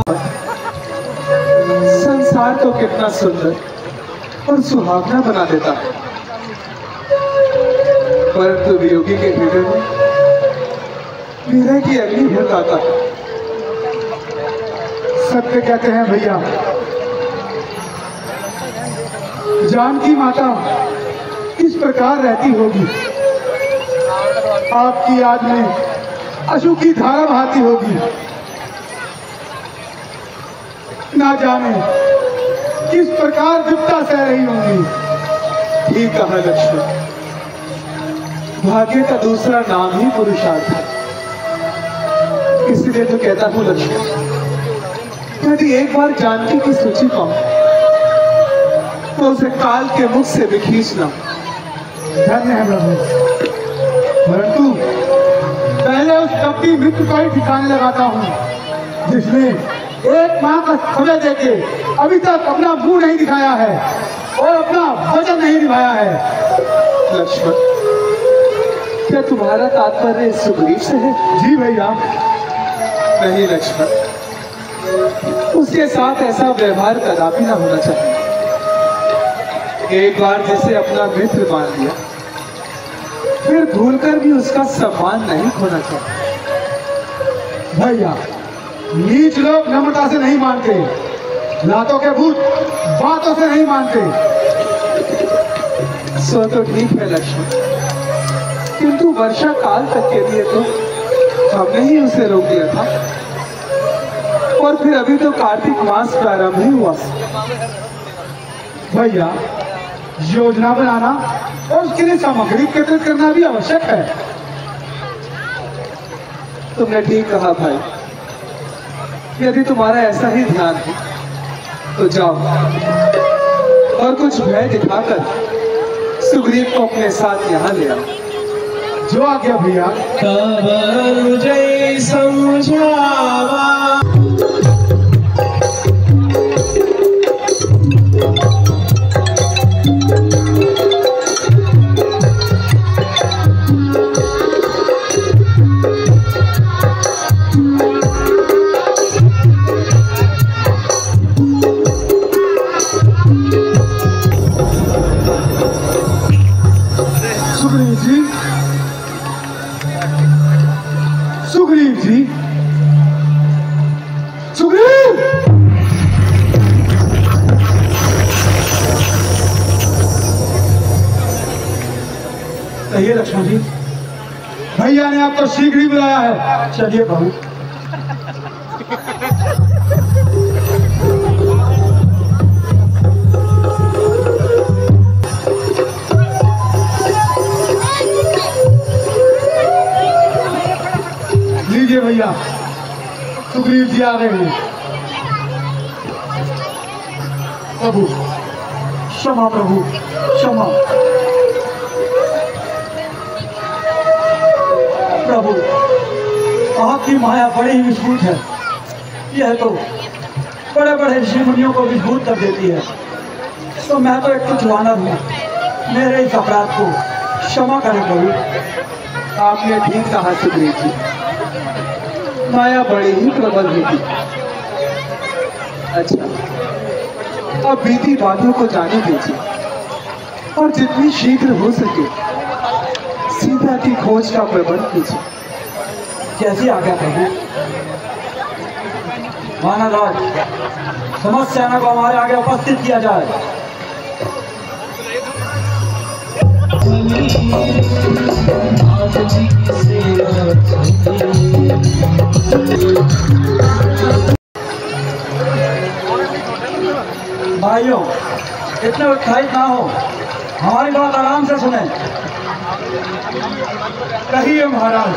संसार तो कितना सुंदर और सुहावना बना देता है, परंतु वियोगी के हृदय में विरह की अग्नि भड़काता है। सत्य कहते हैं भैया, जानकी माता किस प्रकार रहती होगी, आपकी याद में अश्रु की धारा बहाती होगी। ना जाने किस प्रकार विपदा सह रही होंगी। ठीक कहा लक्ष्मण, भाग्य का दूसरा नाम ही पुरुषार्थ है। इसलिए तो कहता हूँ लक्ष्मण, यदि एक बार जानकी की सूची पाऊं तो उसे काल के मुख से भी खींचना धन्य है प्रभु। परंतु पहले उस कपटी मित्र को ही ठिकाने लगाता हूँ जिसने एक माह का समय देके अभी तक अपना मुंह नहीं दिखाया है और अपना वचन नहीं निभाया है। लक्ष्मण, क्या तुम्हारा तात्पर्य सुग्रीव से है? जी भैया। नहीं लक्ष्मण, उसके साथ ऐसा व्यवहार कदापि ना होना चाहिए। एक बार जिसे अपना मित्र मान लिया, फिर भूलकर भी उसका सम्मान नहीं खोना चाहिए। भैया, नीच लोग नम्रता से नहीं मानते, लातों के भूत बातों से नहीं मानते। सो तो ठीक है लक्ष्मण, किंतु वर्षा काल तक के लिए तो हमने ही उसे रोक दिया था, और फिर अभी तो कार्तिक मास प्रारंभ ही हुआ। भैया, योजना बनाना और उसके लिए सामग्री एकत्रित करना भी आवश्यक है। तुमने ठीक कहा भाई, यदि तुम्हारा ऐसा ही ध्यान है तो जाओ और कुछ भय दिखाकर सुग्रीव को अपने साथ यहाँ ले आओ। जो आ गया भैया। तब अनुजय समझावा, सुग्रीव जी, सुग्रीव! कहिए लक्ष्मण जी, भैया ने आपको शीघ्र ही बुलाया है। चलिए बहू। लीजिए भैया, सुग्रीव जी आ गए हैं। प्रभु क्षमा, प्रभु क्षमा। प्रभु, आपकी माया बड़ी ही विस्फुट है। यह तो बड़े बड़े ऋषि मुनियों को विस्फुट कर देती है। तो मैं तो एक कुछ वानर हूँ, मेरे इस अपराध को क्षमा करें प्रभु। आपने ठीक कहा सुग्रीव जी, माया बड़ी ही प्रबल होती। अच्छा, अब बीती बातों को जाने दीजिए और जितनी शीघ्र हो सके सीता की खोज का प्रबंध कीजिए। कैसी आज्ञा प्रभु। महाराज, समस्त सेना को हमारे आगे उपस्थित किया जाए। भाइयों, इतने उत्साहित ना हो, हमारी बात आराम से सुने। कहिए महाराज,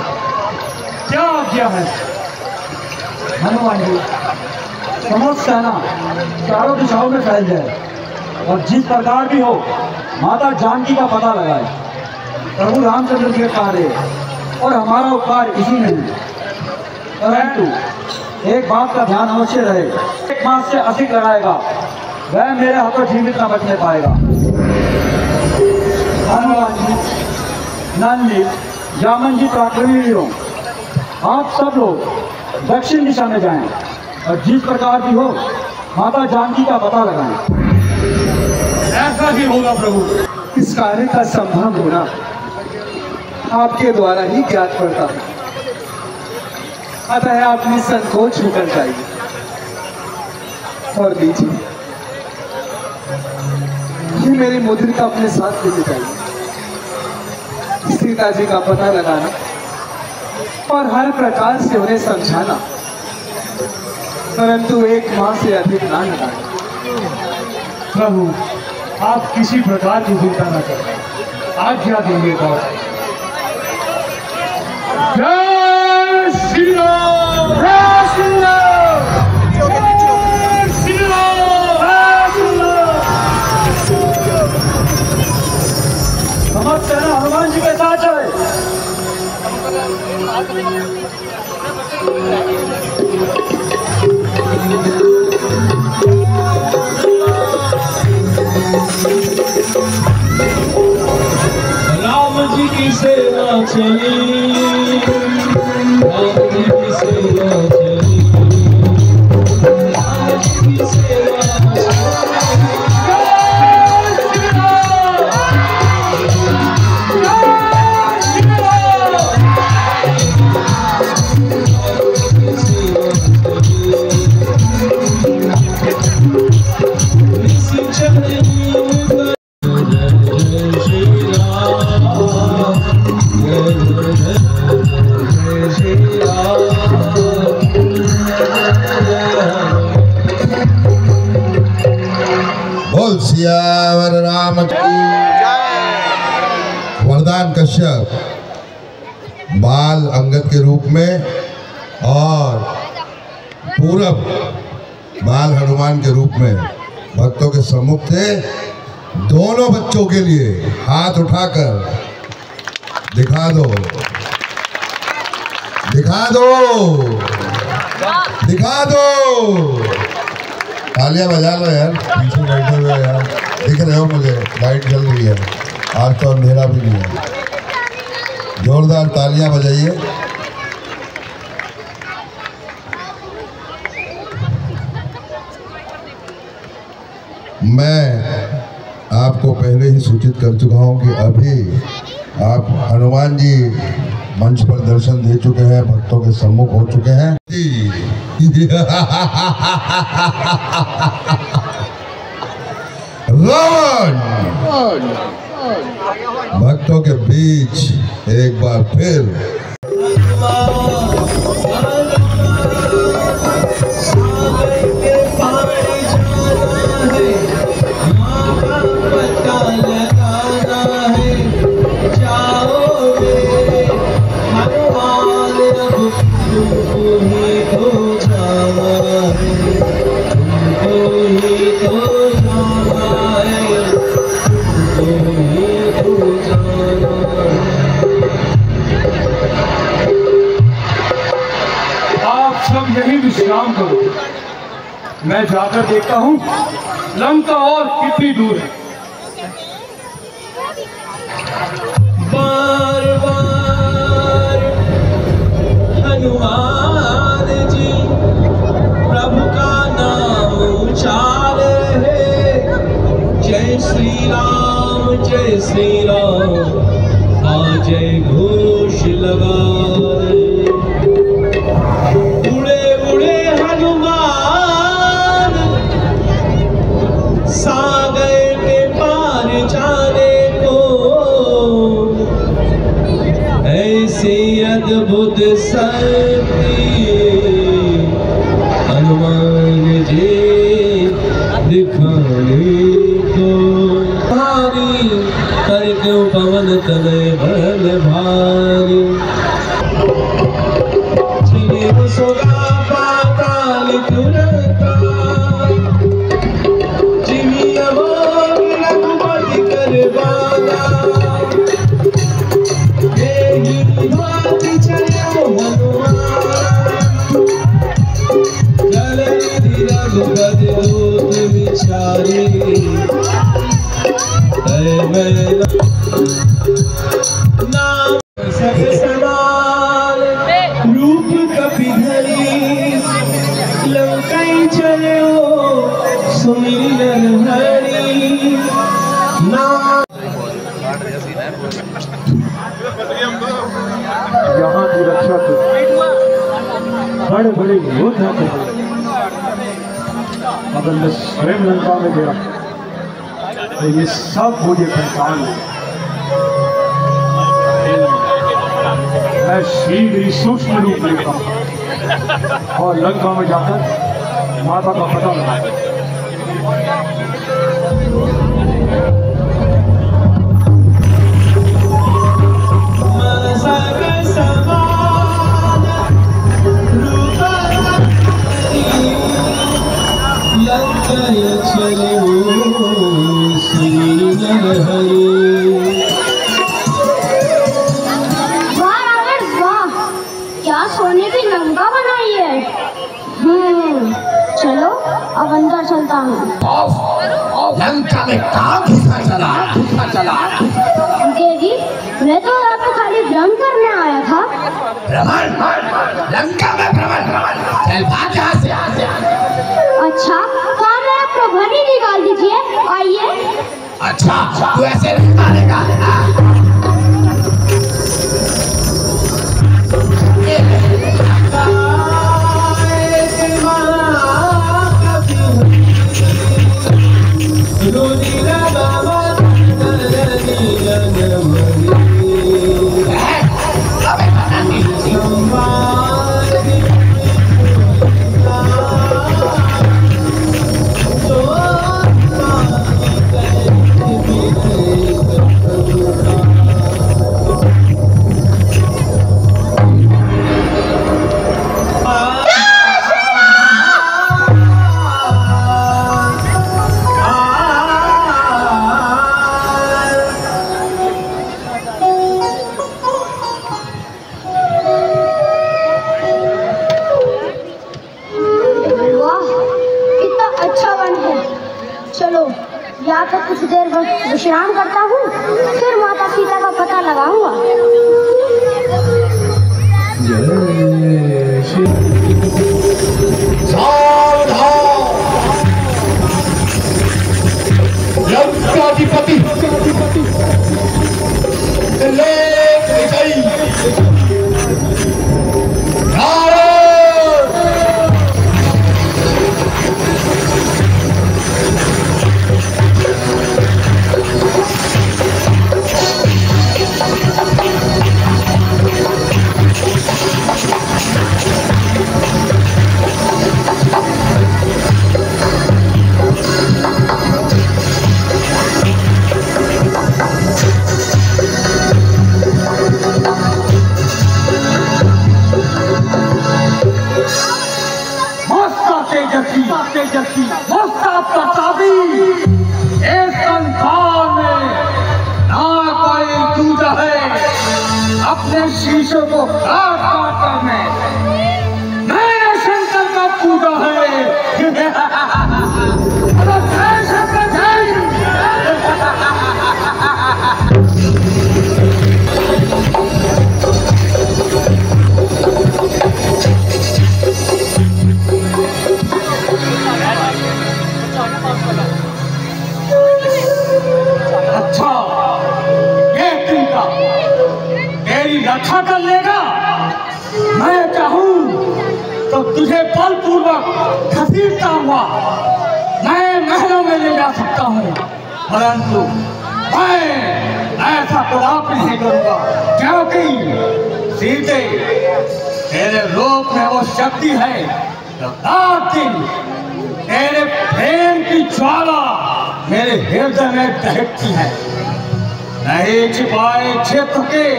क्या आज्ञा है? हनुमान जी, समस्त सेना चारों दिशाओं में फैल जाए और जिस प्रकार भी हो माता जानकी का पता लगाए। प्रभु रामचंद्र के कार्य और हमारा उपकार इसी में है। परंतु एक बात का ध्यान अवश्य रहे, 1 मास से अधिक लगाएगा वह मेरे हाथों जीवित न बचने पाएगा। हनुमान जी, नंदी, जामन जी, पराक्रमी वीरों, आप सब लोग दक्षिण दिशा में जाएं और जिस प्रकार भी हो माता जानकी का पता लगाएं। ऐसा ही होगा प्रभु। इस कार्य का संभव होना आपके द्वारा ही ज्ञात पड़ता है, अतः आप निसंकोच होकर जाइए और लीजिए ये मेरी मुद्रिका अपने साथ लेके जाइए। सीता जी का पता लगाना और हर प्रकार से उन्हें समझाना, परंतु 1 माह से अधिक ना लगाए। प्रभु, आप किसी प्रकार की चिंता न करें, आज्ञा देंगे तो। जय श्री राम, जय श्री राम, जय श्री राम, जय श्री राम। समस्त सेना हनुमान जी के साथ है। राम जी की सेना चली, राम जी की सेना चली, राम जी की सेना बोल सियावर राम की। वरदान कश्यप बाल अंगद के रूप में और पूरब बाल हनुमान के रूप में भक्तों के सम्मुख थे। दोनों बच्चों के लिए हाथ उठाकर दिखा दो, दिखा दो, दिखा दो। तालियां बजा लो यार, पीछे बैठे हुए यार, दिख रहे हो मुझे, लाइट जल रही है, आज तो अंधेरा भी नहीं है। जोरदार तालियां बजाइए। मैं आपको पहले ही सूचित कर चुका हूं कि अभी आप हनुमान जी मंच पर दर्शन दे चुके हैं, भक्तों के सम्मुख हो चुके हैं। रावण भक्तों के बीच एक बार फिर यही विश्राम करो, मैं जाकर देखता हूँ लंका और कितनी दूर है। बार बार हनुमान जी प्रभु का नाम उचार है। श्री राम जय घोष लगा बूढ़े बूढ़े हनुमान सागर के पार जाने को ऐसी अद्भुत शक्ति हनुमान जी दिखाने को भारी करके पवन तनय बल भारी जिन्हें सोगा पाताल तुरंता जिमी अमोघ रघुपति करवाना यही बात चलो हनुमान जलनिधि रघुपति दूत विचारी नाम सब सवाल रूप कपिधरी लंकाई चले हो सुमिरन हरि नाम। यहाँ की रक्षा के बड़े बड़े योद्धा थे, अगर मैं स्वयं लंका में गया तो ये सब मुझे पहचान ले। मैं शीघ्र ही सूक्ष्म रूप लेता हूँ और लंका में जाकर माता का पता लगाता हूँ। क्या सोने की लंका बनाई है। चलो अब अंदर चलता हूँ। लंका में कहाँ घुसा चला देवी मैं तो आपको खाली भ्रम करने आया था। भ्रमण लंका में भ्रमण चल भाग यहाँ से। अच्छा तो मैं आपको भरी निकाल दीजिए। आइए। अच्छा तू ऐसे नहीं मारेगा। यहाँ पर कुछ देर विश्राम करता हूँ, फिर माता सीता का पता लगाऊंगा। लंकाधिपति पूर्वक घसीटता हुआ मैं महलों में ले जा सकता हूँ, परंतु मैं ऐसा कदापि नहीं करूँगा, क्योंकि सीते तेरे रूप में वो शक्ति है तो रात दिन तेरे प्रेम की ज्वाला मेरे हृदय में दहकती है। नहीं छिपाए चित्र के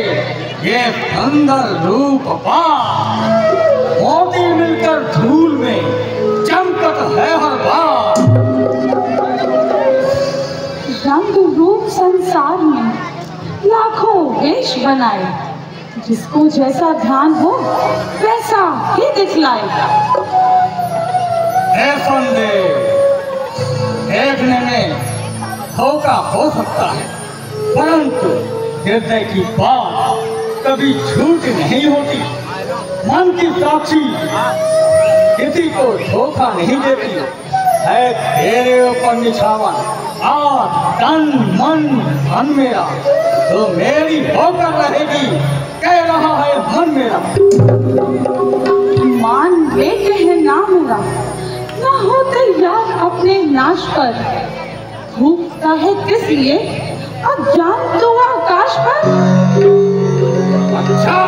ये सुंदर रूप पा, मोती मिलकर धूल में चमकत है हर बार। रंग रूप संसार में लाखों वेश बनाए, जिसको जैसा ध्यान हो वैसा ही दिखलाए। देखने में धोखा हो सकता है, परंतु हृदय की बात कभी झूठ नहीं होती। मन की साक्षी किसी को धोखा नहीं देती है। तेरे ऊपर निछावन आज तन मन धन मेरा तो मेरी होकर रहेगी, कह रहा है मन मेरा। मान ले कहना मेरा ना हो तैयार अपने नाश पर, भूखता है किस लिए अज्ञान तो आकाश पर। अच्छा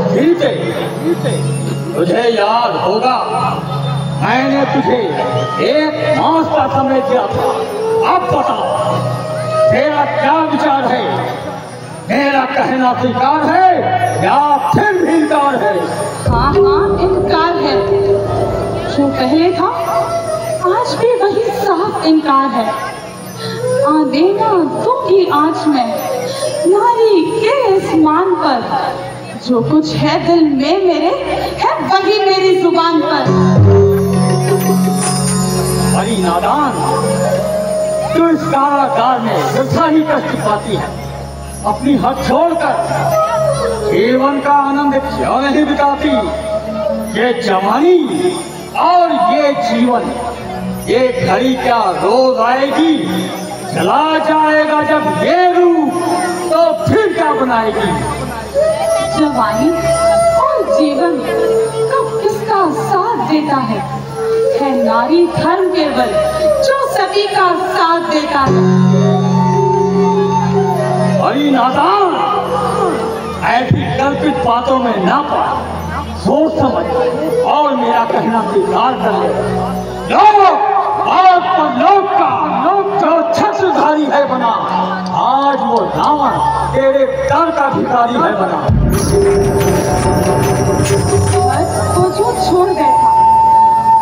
ठीक है, तुझे याद होगा मैंने तुझे एक मास का समय दिया था। अब बता तेरा क्या विचार है? मेरा कहना स्वीकार है या फिर भी इनकार है? हाँ इनकार है, जो पहले था आज भी वही साफ इनकार है। आ देना दूंगी आज मैं नारी के इस मान पर, जो कुछ है दिल में मेरे है वही मेरी जुबान पर। बड़ी नादान तू इस कारागार में वृथा ही कष्ट पाती है। अपनी हद छोड़कर जीवन का आनंद क्यों नहीं बिताती? ये जवानी और ये जीवन, ये घड़ी क्या रोज आएगी? चला जाएगा जब ये रूप तो फिर क्या बनाएगी? जवानी और जीवन कब किसका साथ देता है नारी धर्म केवल जो सभी का साथ देता है। बड़ी नादान, ऐसी कल्पित बातों में ना पड़, सोच समझ और मेरा कहना स्वीकार कर ले। लोग आज पर लोग का जो छत्रधारी है बना, आज वो रावण तेरे दर का भिखारी है बना। वो जो छोड़ गया था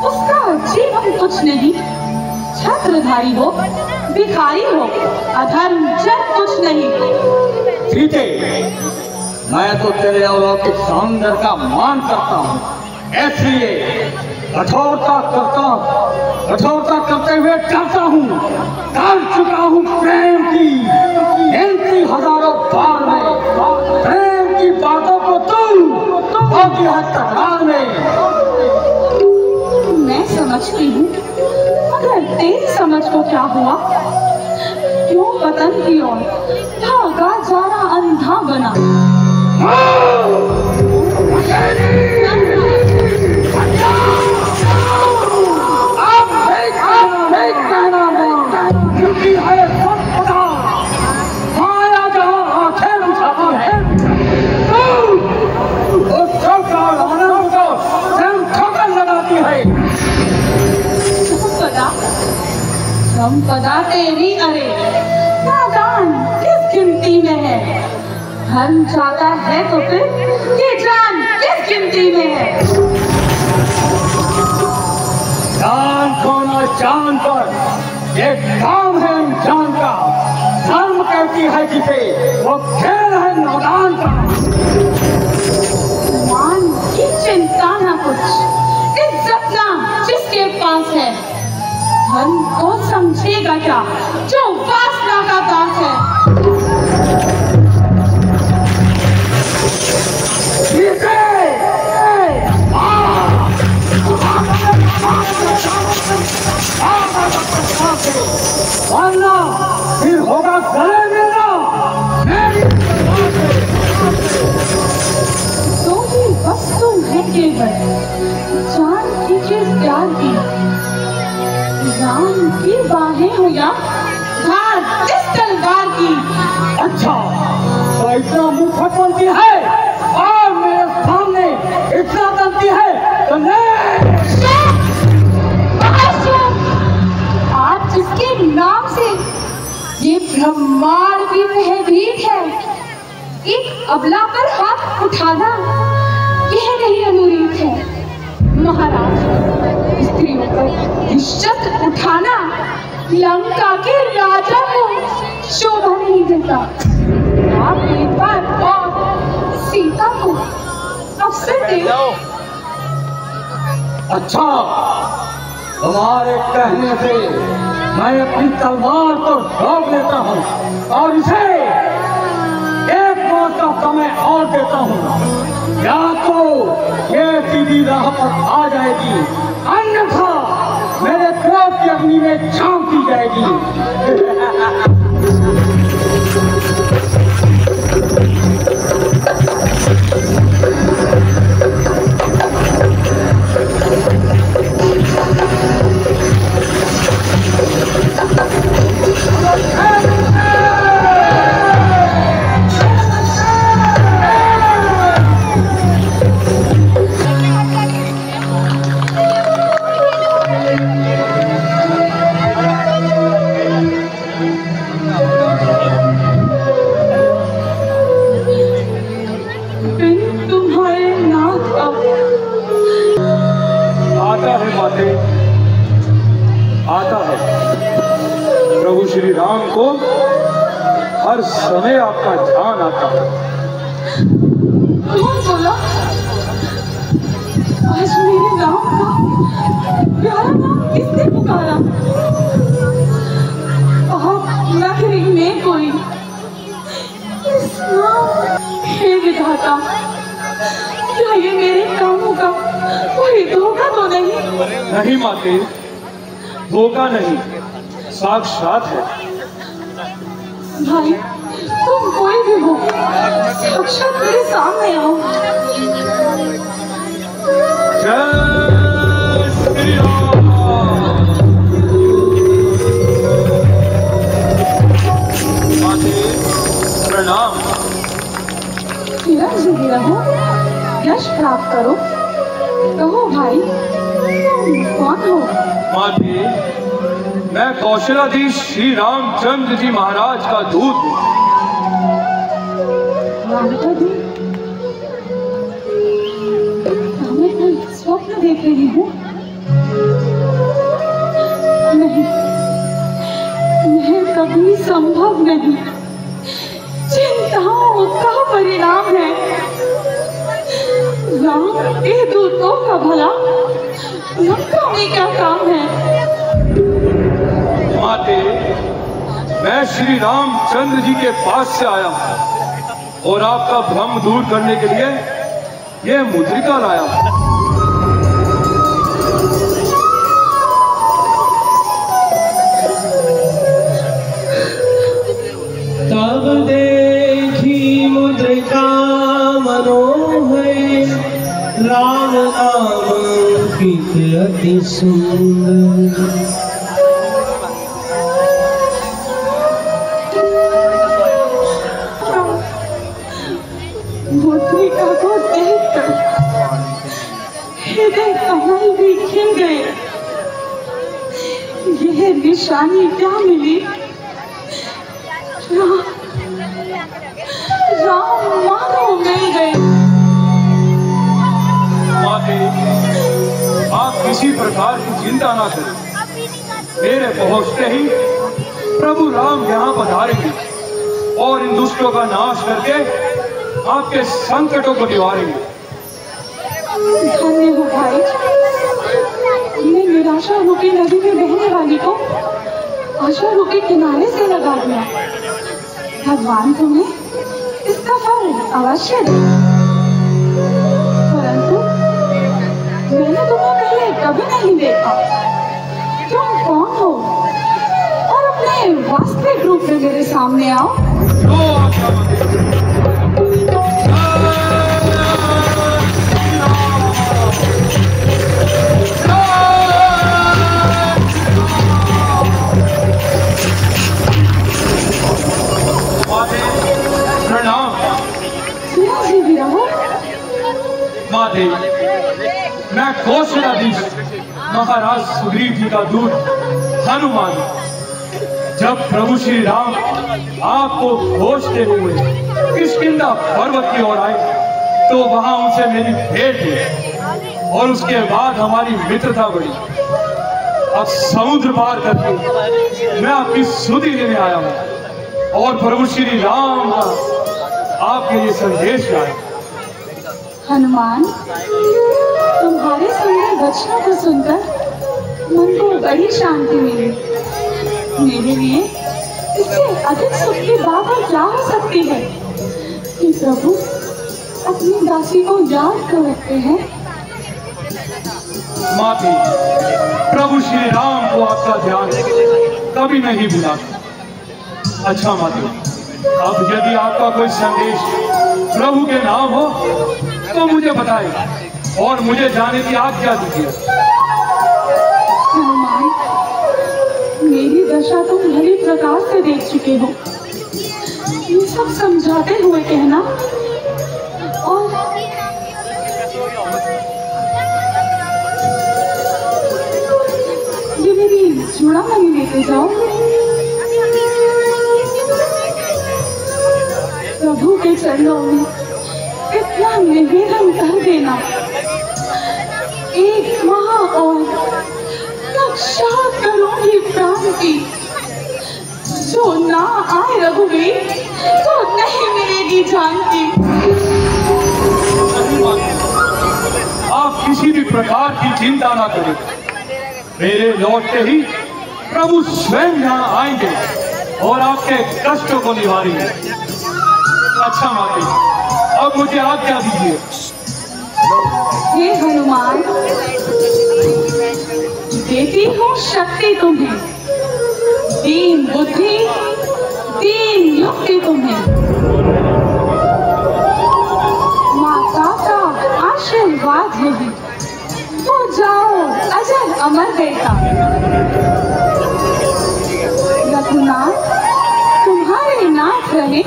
उसका जीवन कुछ नहीं, छत्रधारी हो भिखारी हो अधर्म जन कुछ नहीं। सीते, मैं तो तेरे अलौकिक सौंदर्य का मान करता हूँ, इसलिए कठोरता करते हुए करता हूँ, कर चुका हूँ प्रेम की गिनती हजारों बार में। प्रेम की बातों को तू होती है तकरार में। मैं समझती हूँ, मगर तेरी समझ को क्या हुआ? क्यों वतन की ओर भागा जा रहा अंधा बना? माया जहाँ आंखें उठाती है, उस ठोकर लगाती है। संपदा तेरी अरे नादान किस गिनती में है? धर्म चाहता है तो फिर ये जान किस गिनती में है? जान खोना जान पर ये काम है इंसान का। धर्म कहती है जिसे वो खेल है नादान का। मान की चिंता ना कुछ, इज्जत ना जिसके पास है, धर्म को समझेगा क्या जो वासना का दास है? वरना फिर होगा गले मेरा। तो ही वस्तु है केवल पर जान कीजिए प्यार की, राम की बाहें हो या धार इस तलवार की। अच्छा, तो इतना मुंह फट बोलती है और मेरे सामने इतना करती है तो आप जिसके नाम से ये ब्रह्मांड भी भयभीत है, एक अबला पर हाथ उठाना यह नहीं अनुरीत है। महाराज, स्त्रियों पर इज्जत उठाना लंका के राजा को शोभा नहीं देता। आप एक बार और सीता को अवसर दे। अच्छा, तुम्हारे कहने से मैं अपनी तलवार को रोक लेता हूँ और इसे एक माह का समय और देता हूँ, या तो ये सीधी राह पर आ जाएगी, अन्यथा मेरे क्रोध की अग्नि में झांक दी जाएगी। आता है प्रभु श्री राम को हर समय आपका ध्यान आता है। कौन बोला? आज मेरे राम का प्यारा नाम किसने पुकारा? आप नगरी में कोई इस नाम हे विधाता, क्या ये मेरे कामों का कोई धोखा तो नहीं? नहीं माते, धोखा नहीं, साक्षात है। भाई, तुम कोई भी हो, साक्षात मेरे सामने आओ। जय श्री राम। माते प्रणाम। चिरंजीवी रहो, यश प्राप्त करो। कहो भाई, तुम कौन हो? माते, मैं कौशलाधीश श्री रामचंद्र जी महाराज का दूत हूँ। राम का दूत? मैं कोई स्वप्न देख रही हूँ? नहीं, यह कभी संभव नहीं। चिंताओं का परिणाम है। राम के दूतों का भला लंका में क्या काम है? माते, मैं श्री रामचंद्र जी के पास से आया हूँ और आपका भ्रम दूर करने के लिए ये मुद्रिका लाया हूँ। तब देखी मुद्रिका मनोहर, राम नाम की अति सुंदर। मुद्रिका को देखकर हृदय कमल भी खिल गए। यह निशानी क्या मिली? राम मानो मिल गए। माते, आप किसी प्रकार की चिंता ना करें। मेरे पहुंचते ही प्रभु राम यहाँ पधारेंगे और इन दुष्टों का नाश करके आपके संकटों को निवारेंगे। धन्य हो भाई, मैं निराशा होकर नदी में बहने वाली को आशा होकर किनारे से लगा दिया। भगवान तुम्हें इसका फल अवश्य दे। परंतु मैंने तुम्हें पहले कभी नहीं देखा। तुम कौन हो और अपने वास्तविक रूप में मेरे सामने आओ। माते, मैं कौशलाधीश महाराज सुग्रीव जी का दूत हनुमान, जब प्रभु श्री राम आपको खोजते हुए किष्किंधा पर्वत की ओर आए तो वहां उनसे मेरी भेंट हुई और उसके बाद हमारी मित्रता बढ़ी। अब समुद्र पार करके मैं आपकी स्तुति लेने आया हूँ और प्रभु श्री राम का आपके लिए संदेश लाया। हनुमान, तुम्हारे सुंदर वचनों को सुनकर मन को बड़ी शांति मिली। मेरे लिए इससे अधिक सुख की बात और क्या हो सकती है कि प्रभु अपनी दासी को याद कर रखते हैं। माते, प्रभु श्री राम को आपका ध्यान कभी नहीं भुलाता। अच्छा माते, अब यदि आपका कोई संदेश प्रभु के नाम हो तो मुझे बताइए और मुझे जाने की आज्ञा दीजिए। हनुमान, मेरी दशा तुम भली प्रकार से देख चुके हो। ये सब समझाते हुए कहना और ये मेरी जुड़ा नहीं लेते जाओ। प्रभु के चरणों में इतना निवेदन कर देना, एक माँ और साक्षात करूंगी प्राण की। जो ना आए रघुवीर तो नहीं मिलेगी जान की। आप किसी भी प्रकार की चिंता ना करें, मेरे लौटते ही प्रभु स्वयं यहाँ आएंगे और आपके कष्टों को निवारेंगे। अच्छा माते, अब मुझे आज्ञा दीजिए। हे हनुमान, देती हूँ शक्ति तुम्हें, दीन बुद्धि दीन युक्ति तुम्हें। माता का आशीर्वाद यही, हो जाओ अजर अमर बेटा। रघुनाथ तुम्हारे नाथ रहे,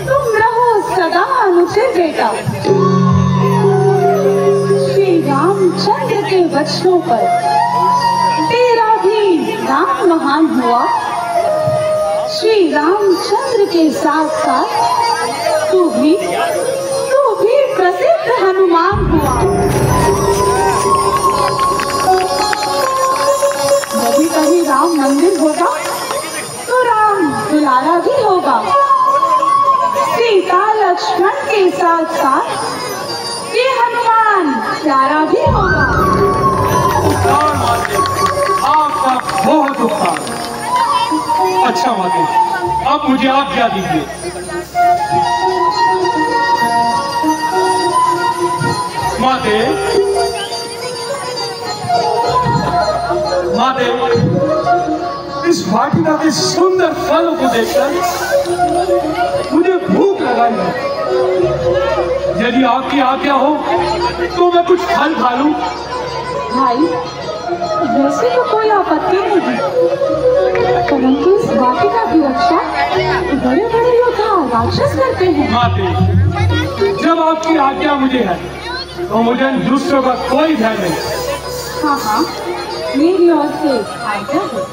तुम रहो सदा अनुचित बेटा। श्री रामचंद्र के वचनों पर तेरा भी नाम महान हुआ। श्री रामचंद्र के साथ साथ तू भी प्रसिद्ध हनुमान हुआ। कभी कभी राम मंदिर होगा तो राम दुलारा भी होगा। सीता लक्ष्मण के साथ साथ ये हनुमान प्यारा भी होगा। आपका बहुत उपकार। अच्छा माते, अब मुझे आज्ञा दीजिए। माते, माते, इस वाटिका के सुंदर फलों को देखकर मुझे भूख लगाई है। यदि आपकी आज्ञा हो तो मैं कुछ फल खा लूं। भाई, वैसे तो कोई आपत्ति नहीं, परंतु इस वाटिका की रक्षा बड़े बड़े योद्धा राक्षस करते हैं। माते, जब आपकी आज्ञा मुझे है तो मुझे दुष्टों का कोई भय नहीं। हाँ हाँ, मेरी ओर से आज्ञा है।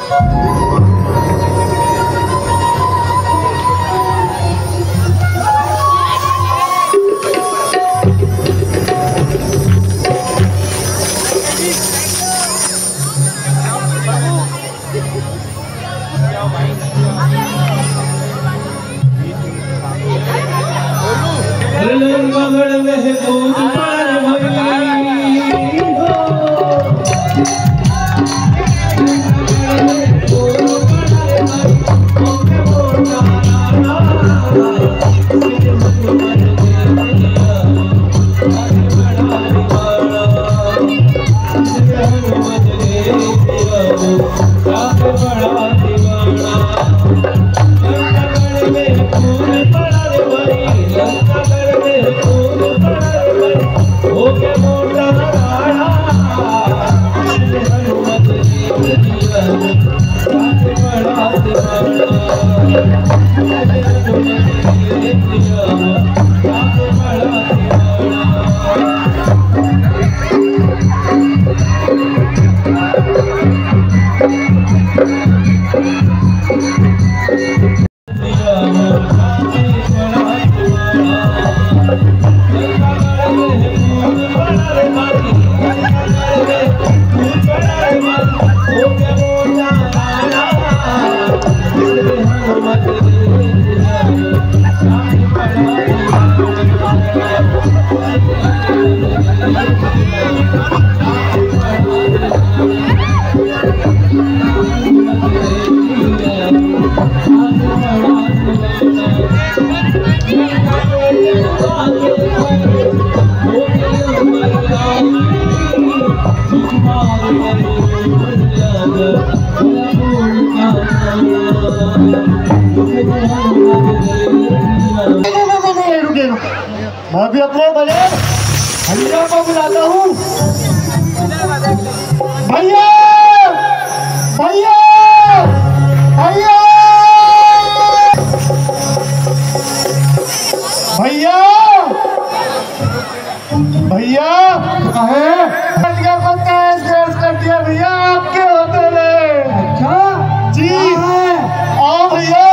मैं भी अपने बड़े भैया को बुलाता हूँ। भैया भैया भैया भैया भैया कर दिया भैया आपके होटल है। अच्छा जी आओ भैया।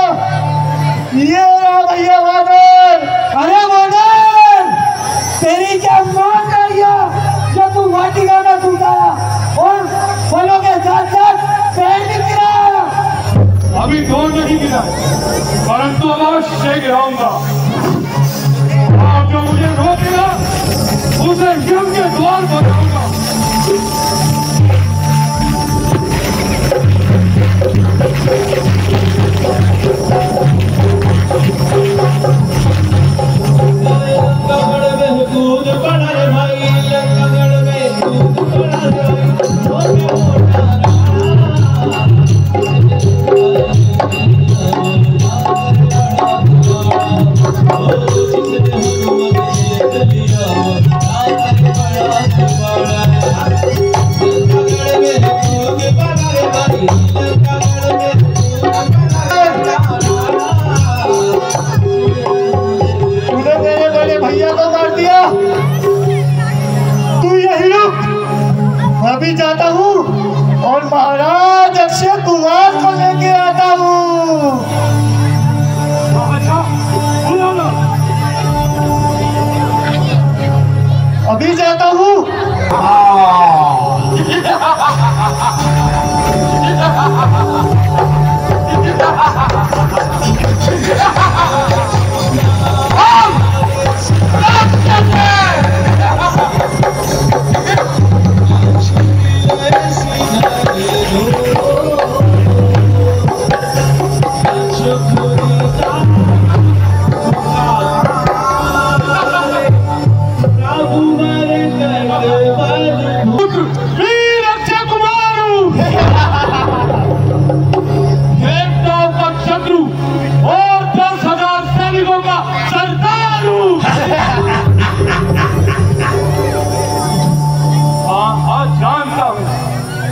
ये रहा भैया वादन। अरे वादन तेरी क्या मां का गया जब तू वाटिका में टूटाया और फलों के साथ साथ पेड़ भी गिराया। अभी दूर नहीं गिरा परंतु अवश्य गिराऊंगा। आप जो मुझे रोकेगा उसे यम के द्वार बताऊंगा। अभी जाता हूँ और महाराज अक्षय कुमार को लेके आता हूँ। अभी जाता हूँ।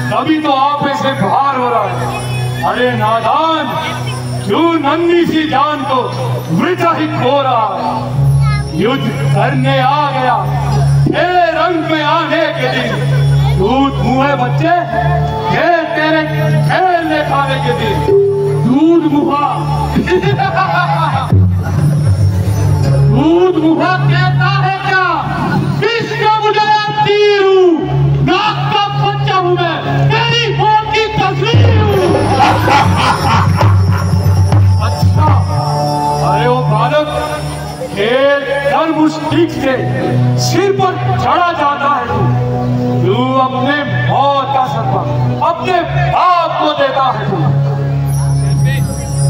तभी तो आप से बाहर हो रहा है। अरे नादान क्यों नन्ही सी जान को वृथा ही खो रहा है। युद्ध करने आ गया हे रंग में आने के दिन। दूध मुँहे बच्चे हे तेरे खेलने खाने के दिन। दूध मुहा दूध मुहा कहता है क्या? किसका मुझे तीर हूँ नाक का बच्चा हूँ मैं तेरी मौत की तस्वीर हूँ। अच्छा अरे वो बालक खेल डर मुश्किल से सिर पर चढ़ा जाता है। तू अपने मौत का सदमा अपने बाप को देता है।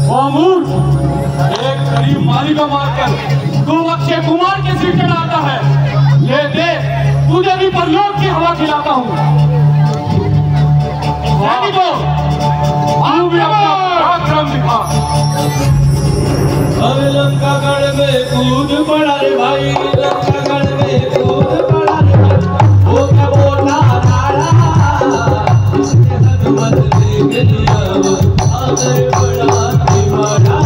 वो मूर्ख एक गरीब माली को मारकर तू अक्षय कुमार के सिर चढ़ाता है। ये देख तुझे भी परलोक की हवा खिलाता हूँ। पराक्रम दिखा। लंकागढ़ में कूद पड़ा रे भाई। लंकागढ़ में कूद पड़ा रे भाई। वो क्या बोला राणा इसने हनुमत देख लिया। आगे बड़ा दीवाना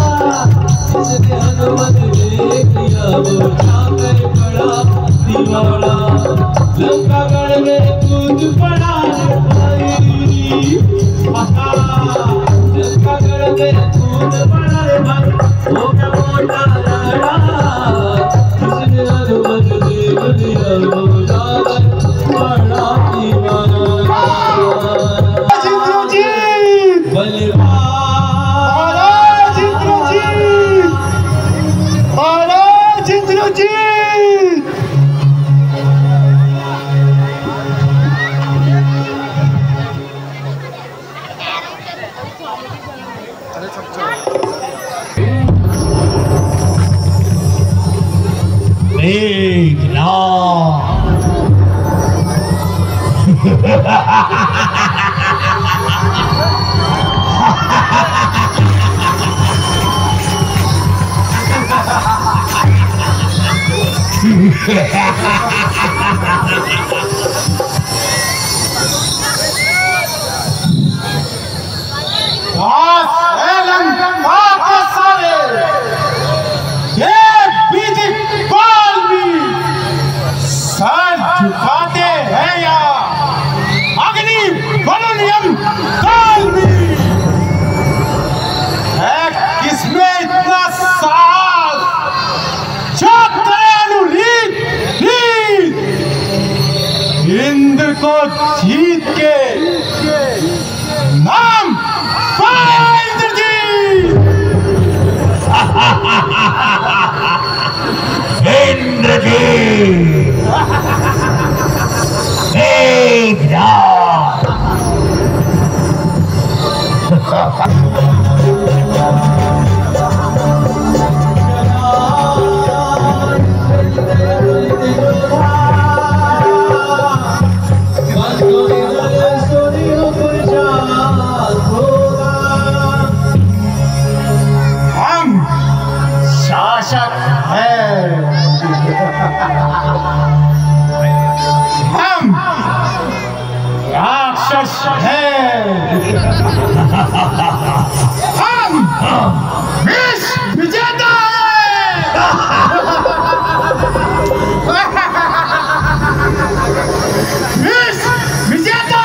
इसने हनुमत देख लिया। आगे बड़ा दीवाना लंकागढ़ में कूद पड़ा रे भाई। लंकागढ़ में कूद पड़ा रे भाई। वो क्या बोला राणा इसने झुकाते हैं या अग्नि वरुणियम काल भी है किसमें इतना साहस जो करे अनुरीत इंद्र को जीत के नाम इंद्र जी हम शासक हैं, हम राक्षस हैं, हम विश्व विजेता विश्व विजेता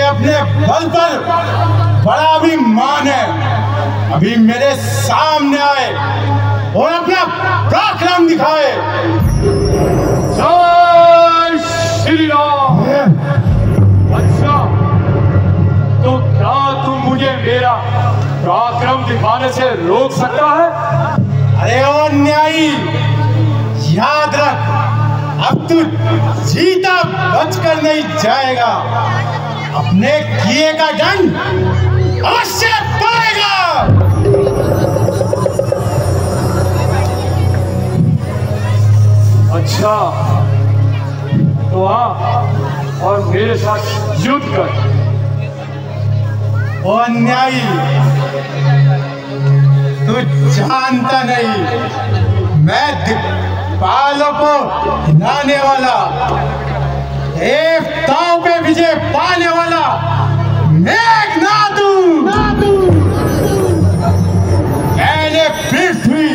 अपने बल पर बड़ा अभिमान है, अभी मेरे सामने आए और अपना पराक्रम दिखाए। जय श्री राम। अच्छा, तो क्या तुम मुझे मेरा पराक्रम दिखाने से रोक सकता है? अरे ओ न्यायी, याद रख, अब तू जीता बचकर नहीं जाएगा, अपने किए का दंड अवश्य पाएगा। अच्छा, तो आ और मेरे साथ युद्ध कर। ओ अन्यायी, तू जानता नहीं, मैं दिक्पालों को हिलाने वाला, देवताओं पे विजय पाने वाला मेघनाद हूं। मैंने पृथ्वी,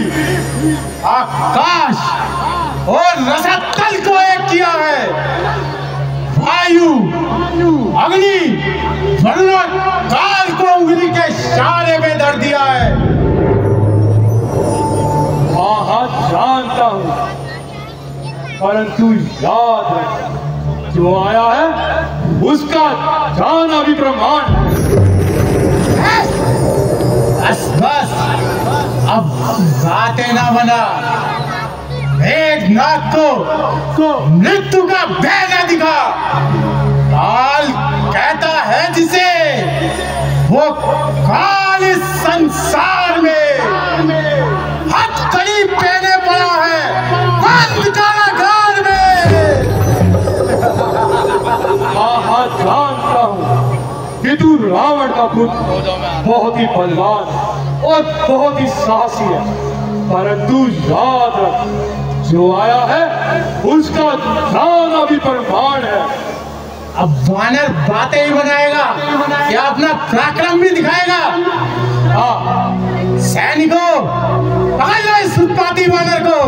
आकाश और रसातल को एक किया है, वायु, अग्नि, वरुण, काल को उंगली के इशारे में धर दिया है। हाँ, जानता हूं, परंतु याद रख, जो आया है उसका जाना भी प्रमाण। बस बस, अब बातें ना बना, मेघनाद को मृत्यु का भय न दिखा। काल कहता है जिसे, वो काल इस संसार में हथकड़ी पहने पड़ा है, बंद कारागार में। हाँ, जानता हूँ कि तू रावण का पुत्र बहुत ही बलवान और बहुत ही साहसी है, परंतु याद रख, जो आया है उसका जाना भी प्रमाण है। अब वानर बातें ही बनाएगा, क्या अपना पराक्रम भी दिखाएगा? हाँ, सैनिकों, पकड़ लो इस उत्पाती वानर को।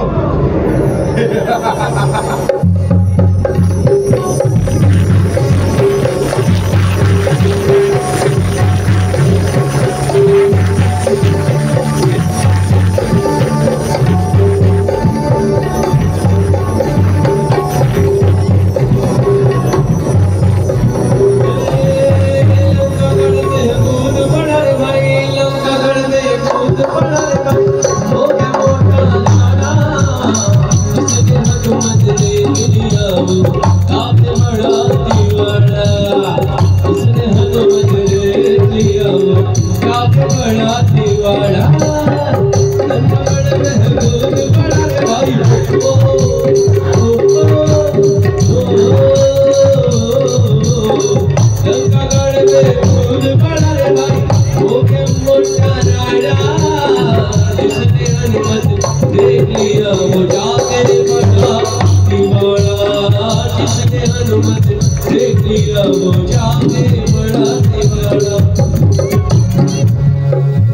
मैंने हनुमत देख लिया वो जाके बड़ा से बड़ा।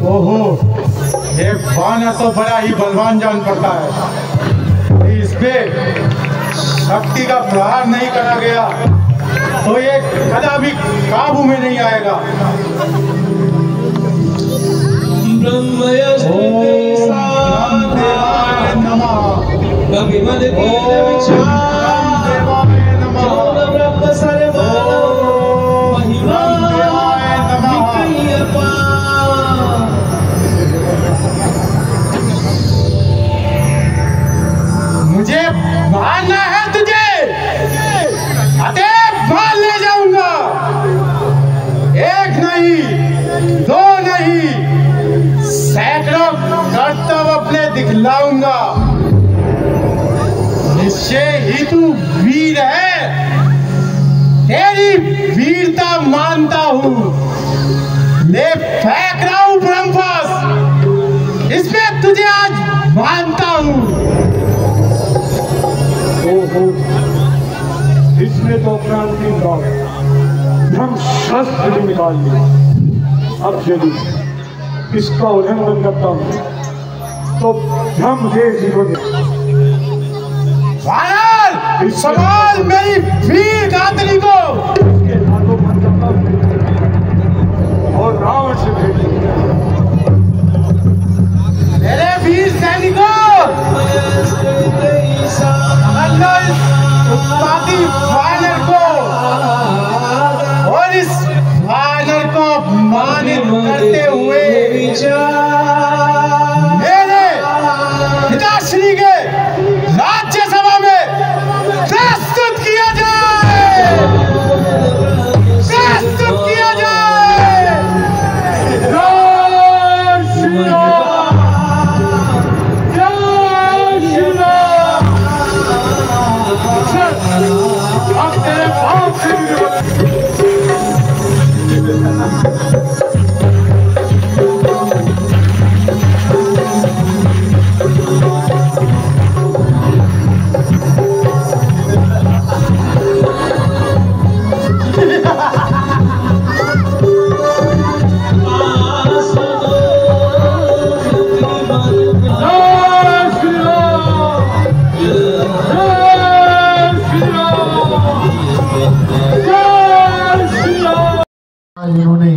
ओहो, ये वानर तो बड़ा ही बलवान जान पड़ता है। इस पे शक्ति का प्रहार नहीं करा गया तो ये कदापि काबू में नहीं आएगा। मुझे मारना है तुझे, अतः मार ले जाऊंगा। एक नहीं, दो नहीं, सैकड़ों करतब अपने दिखलाऊंगा। निश्चय ही तू वीर है, तेरी वीरता मानता हूँ। ले फेंक रहा हूँ ब्रह्मपास, इसमें तुझे आज मानता हूँ। ओहो, इसने तो अपना अंतिम ब्रह्म शस्त्र भी निकाल लिया। अब यदि इसका उल्लंघन करता हूँ तो ब्रह्म देव जी को सवाल मेरी वीर गात्री को और रावण से भेज मेरे वीर सैनिकों, उत्पाती वानर को और इस वानर को अपमानित करते हुए मेरे पिताश्री के राज्यसभा में प्रस्तुत किया जाए, प्रस्तुत किया जाए। अब तेरे बाप से इन्होंने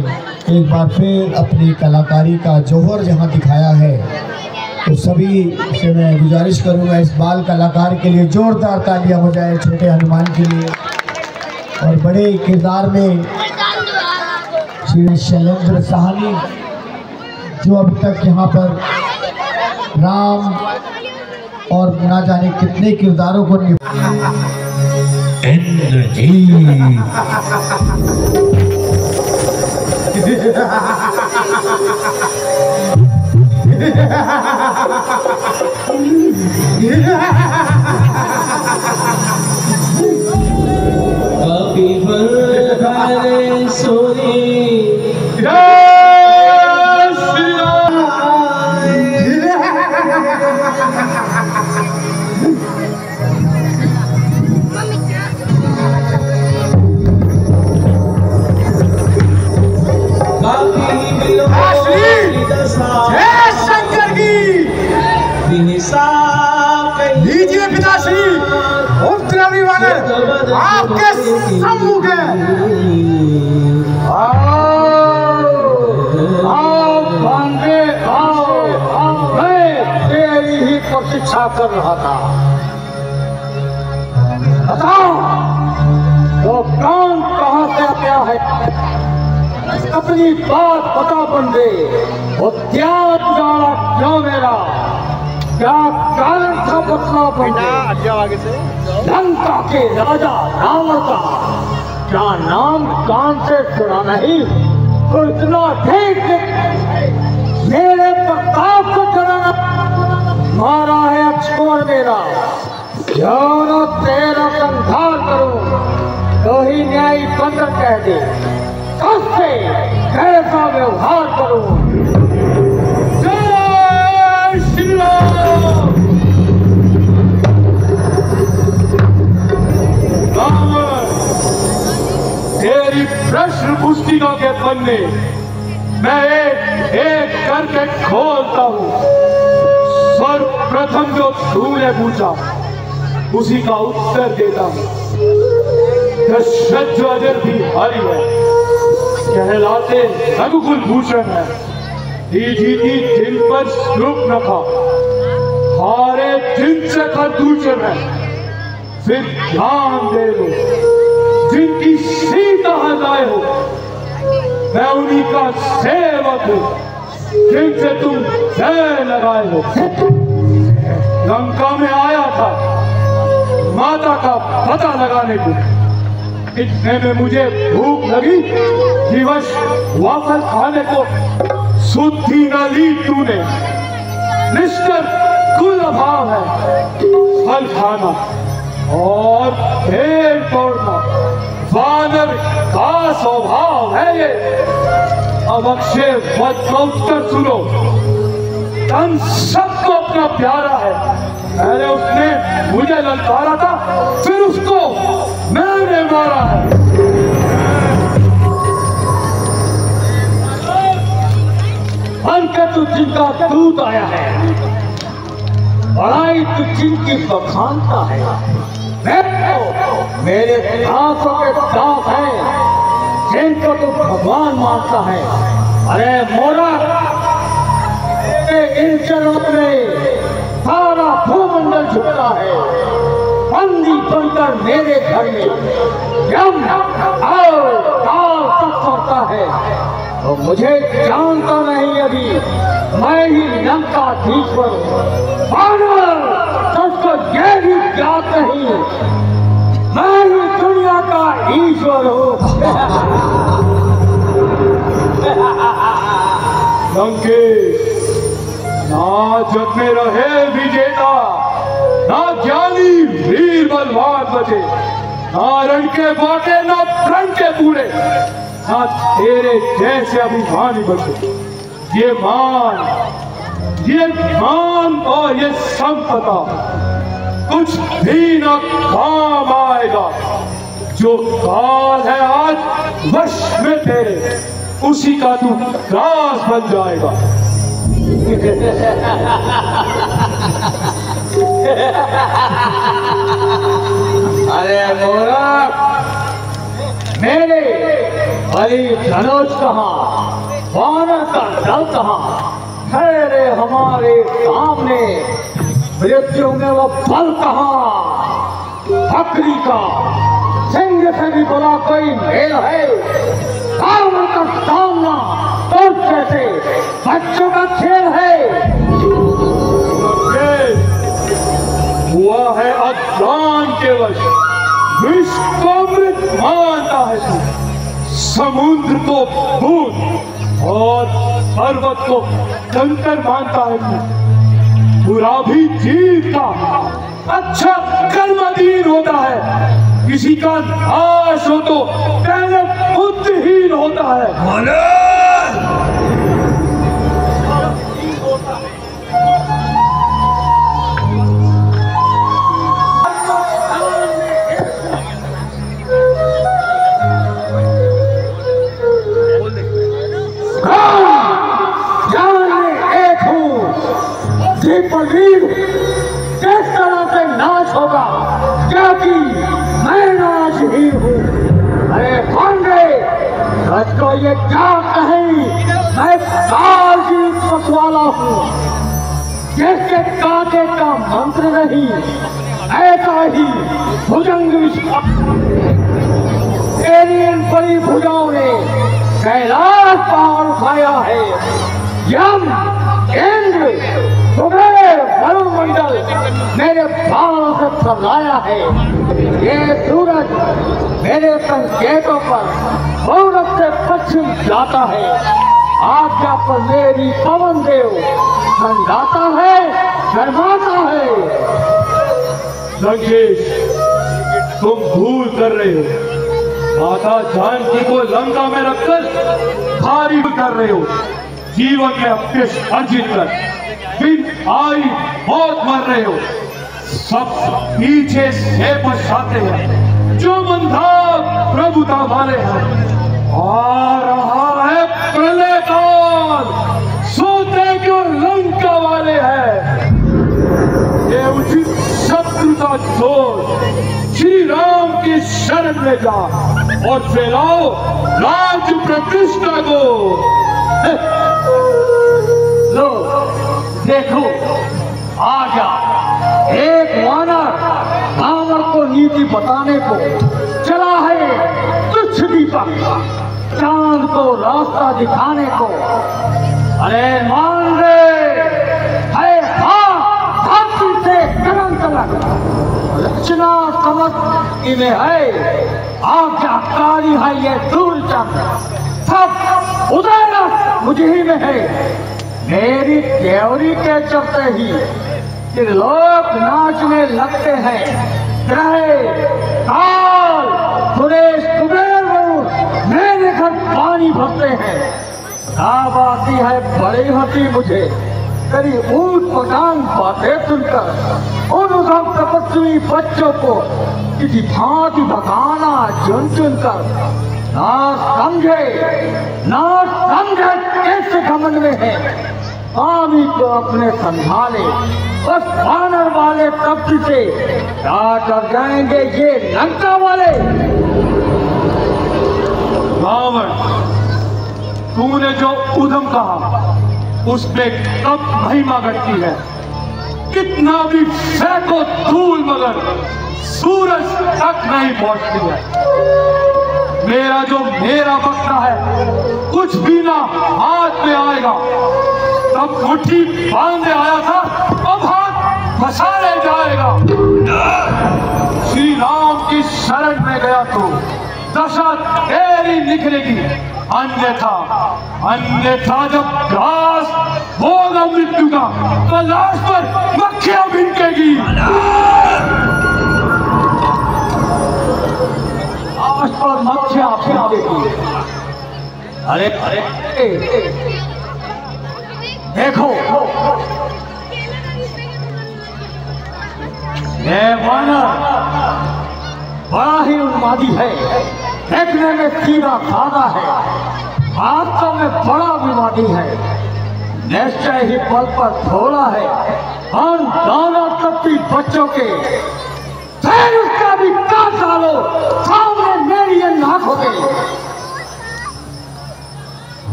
एक बार फिर अपनी कलाकारी का जौहर जहां दिखाया है, तो सभी से मैं गुजारिश करूंगा इस बाल कलाकार के लिए जोरदार तालियां हो जाए, छोटे हनुमान के लिए। और बड़े किरदार में श्री शैलेंद्र साहनी, जो अब तक यहाँ पर राम और ना जाने कितने किरदारों को लीजिए पिताश्री, उपद्रवी वानर आपके सम्मुख है। आओ भांजे, आओ, मैं तेरी ही प्रतीक्षा कर रहा था। बताओ वो प्राण कहाँ से आया है? अपनी बात बता बंदे, वो त्याग जाना क्यों मेरा? क्या कारण था बतला बंदे? लंका के राजा रावण का क्या नाम कान से सुना नहीं? तो इतना ठीक मेरे प्रताप को चलाना मारा है अक्षोण मेरा। क्यों न तेरा संहार करूं तो ही न्यायी बंधन कह दे, उससे कैसा व्यवहार करूं? जय श्री राम। पुस्तिका के पन्ने मैं एक एक करके खोलता हूँ। सर्वप्रथम जो तूने पूछा उसी का उत्तर देता हूँ। दशरथ जो अजर भी हरि है, कहलाते रघुकुल भूषण है। जीती जिन पर श्रुप न था, हारे जिन से था दूषण है। फिर ध्यान दे लो, जिनकी सीता हटाए हो, मैं उन्हीं का सेवक हूँ, जिनसे तुम जय लगाए हो। लंका में आया था माता का पता लगाने को, इतने में मुझे भूख लगी कि वश वापस खाने को सुधी न ली तूने। निष्ठर कुल अभाव है फल खाना और पेड़ तोड़ना, वानर का स्वभाव है ये। अब अक्षय वध का उत्तर सुनो। तन सबको अपना प्यारा है, पहले उसने मुझे ललकारा था, फिर उसको मैंने मारा है। बनकर तू जिनका दूत आया है, बड़ाई तू जिनकी बखानता है। मेरे दासों के दास हैं, जिनको तू भगवान मानता है। अरे मोरा, इन चरणों में सारा भूमंडल झुकता है। बंदी बनकर मेरे घर में यम और काल तक करता है, तो मुझे जानता नहीं अभी मैं ही लंकाधीश्वर हूँ। सबको यह भी ज्ञात नहीं मैं ही दुनिया का ईश्वर हूँ। लंकेश, ना जग में रहे विजेता, ना ज्ञानी वीर बलवान बचे, ना रण के बाटे ना प्रण के पूरे, ना तेरे जैसे अभिमानी बचे। ये मान और ये संपदा कुछ भी न काम आएगा। जो काल है आज वश में तेरे, उसी का तू दास बन जाएगा। अरे मोरा, मेरे बलि धनुष कहाँ, वानर का दल कहाँ, ठहरे हमारे सामने मृत्यु में वो बल कहाँ। बकरी का सिंह से भी बड़ा कोई मेल है, रावण का सामना तो जैसे बच्चों का खेल है। हुआ है अज्ञान के वश, विष को अमृत मानता है तू, समुद्र को बूंद और पर्वत को कंकर मानता है तू। बुरा भी जीव का अच्छा कर्मधीन होता है, किसी का नाश हो तो पहले बुद्धिहीन होता है। किस तरह से नाश होगा, क्योंकि मैं नाश ही हूँ। अरे भांडे, को ये क्या कहीं, मैं काल की वाला हूँ, जिसके कांटे का मंत्र नहीं, ऐसा ही भुजंग तेरी इन बड़ी भुजाओं ने कैलाश पहाड़ उठाया है। यम, इंद्र, कुबेर, वरुणमंडल मेरे बाणों से थर्राया है। ये सूरज मेरे संकेतों पर पूरब से पश्चिम जाता है। आज्ञा पर मेरी पवन देव ठंडाता है, गरमाता है। लंकेश, तुम भूल कर रहे हो, माता जानकी को लंका में रखकर भारी कर रहे हो। जीवन में अपने अर्जित कर बिन आई मौत मर रहे हो। सब पीछे से पछताते हैं जो मंदा प्रभुता वाले हैं। सोच, श्री राम की शरण में जा और फैलाओ राज्य प्रतिष्ठा को। लो देखो, आ गया एक वानर रावण को नीति बताने को चला है, तुच्छ दीपक चांद को रास्ता दिखाने को। अरे मान रे है धरती से कलम तलक रचना समझ में है, आज्ञाकारी है ये दूर चंद, सब उदयन मुझे ही में है। मेरी त्योरी के चलते ही लोग नाचने लगते हैं, ग्रह काल सुरेश कुबेर मेरे घर पानी भरते हैं। अब आती है बड़ी हंसी मुझे तेरी ऊट पटांग बातें सुनकर, उन उधम तपस्वी बच्चों को किसी भांति भगाना चुन चुन कर। ना समझे कैसे घमंड में है, स्वामी को अपने संभाले बस वानर वाले तप्त से डर जाएंगे ये लंका वाले। रावण, तूने जो उधम कहा उसमें कब महिमा घटती है, कितना भी फेंको धूल मगर सूरज तक नहीं पहुंचती है। मेरा बकरा है कुछ भी ना हाथ में आएगा, तब मुट्ठी बांधे आया था अब हाथ फंसाने जाएगा। श्री राम की शरण में गया तो दशा तेरी निकलेगी, अन्यथा जब घास होगा मृत्यु का तो लाश पर मक्खियां भिनकेगी। लाश पर मक्खियां भिनकेगी। अरे देखो, ये वानर बड़ा ही उन्मादी है, देखने में सीधा साधा है, वास्तव में बड़ा विवादी है। निश्चय ही पल पर थोड़ा है, हम दोनों तपी बच्चों के फिर उसका भी काट डालो, सामने मेरी ये नाक हो गई।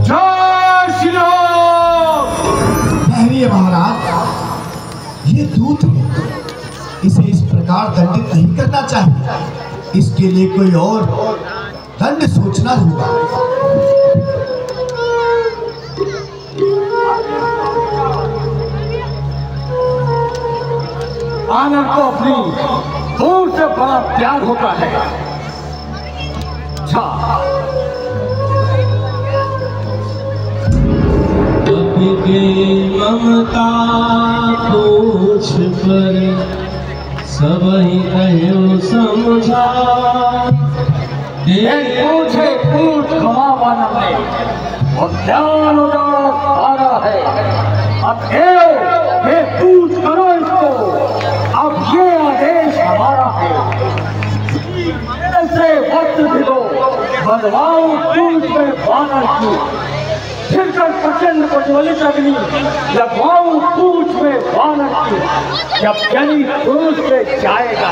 जय श्री राम। ठहरिए महाराज, ये दूत है, इसे इस प्रकार दंडित नहीं करना चाहिए, इसके लिए कोई और दंड सोचना होगा। वानर को अपनी दूर से बड़ा प्यार होता है। अच्छा, ममता पूछ पर सब ही कहो समझा, पूछे पूछ घुमा वानर ने और ध्यान उजाड़ सारा है। अब हे पूछ करो इसको, अब ये आदेश हमारा है। ऐसे वक्त भिगो बलवाओ पूछ में वानर की, फिर कर प्रचंड प्रज्वलित अग्नि लगवाऊं पूछ में वानर की। जब जनी पुरुष से जाएगा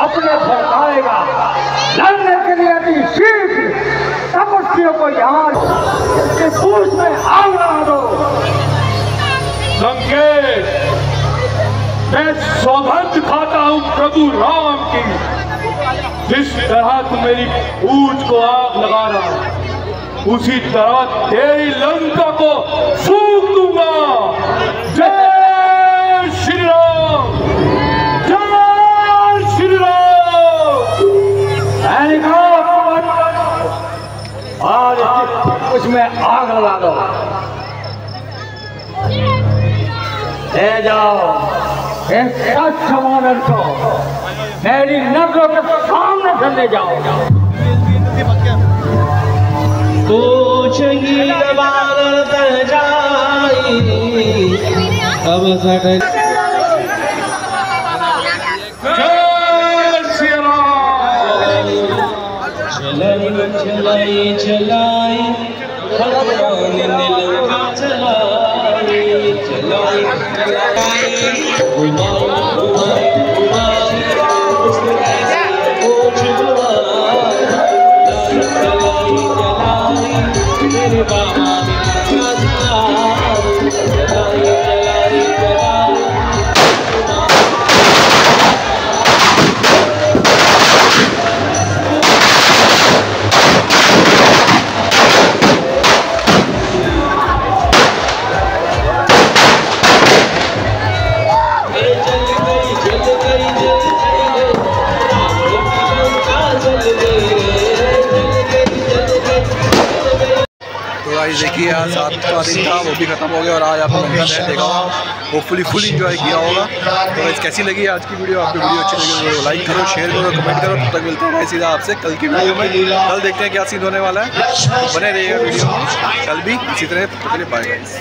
अपने भड़काएगा, लड़ने के लिए अति शीघ्र तपस्वियों को यहाँ इसके पूछ में आग लगा दो। लंकेश, मैं सौगंध खाता हूँ प्रभु राम की, जिस तरह तू मेरी पूछ को आग लगा रहा है उसी तरह तेरी लंका को फूंक दूंगा। जय श्री राम, जय श्री राम। आज उसमें आग लगा दो, ले जाओ इस वानर को मेरी नजरों के सामने से ले जाओ। पूछेगी वानर तर जाई, अब सट चलाई चलाई भगवान ने लंका चलाई, चलाई चलाई देखिए आज 7वां दिन था, वो भी खत्म हो गया और आज आपने लंका दहन देखा होगा, होपफुली फुल एंजॉय किया होगा। तो गाइस कैसी लगी आज की वीडियो? आपकी वीडियो अच्छी लगी तो लाइक करो, शेयर करो, कमेंट करो। तब तक मिलते हैं सीधा आपसे कल की वीडियो में। कल देखते हैं क्या सीन होने वाला है, बने रहिएगा वीडियो में कल भी इसी तरह। Bye guys.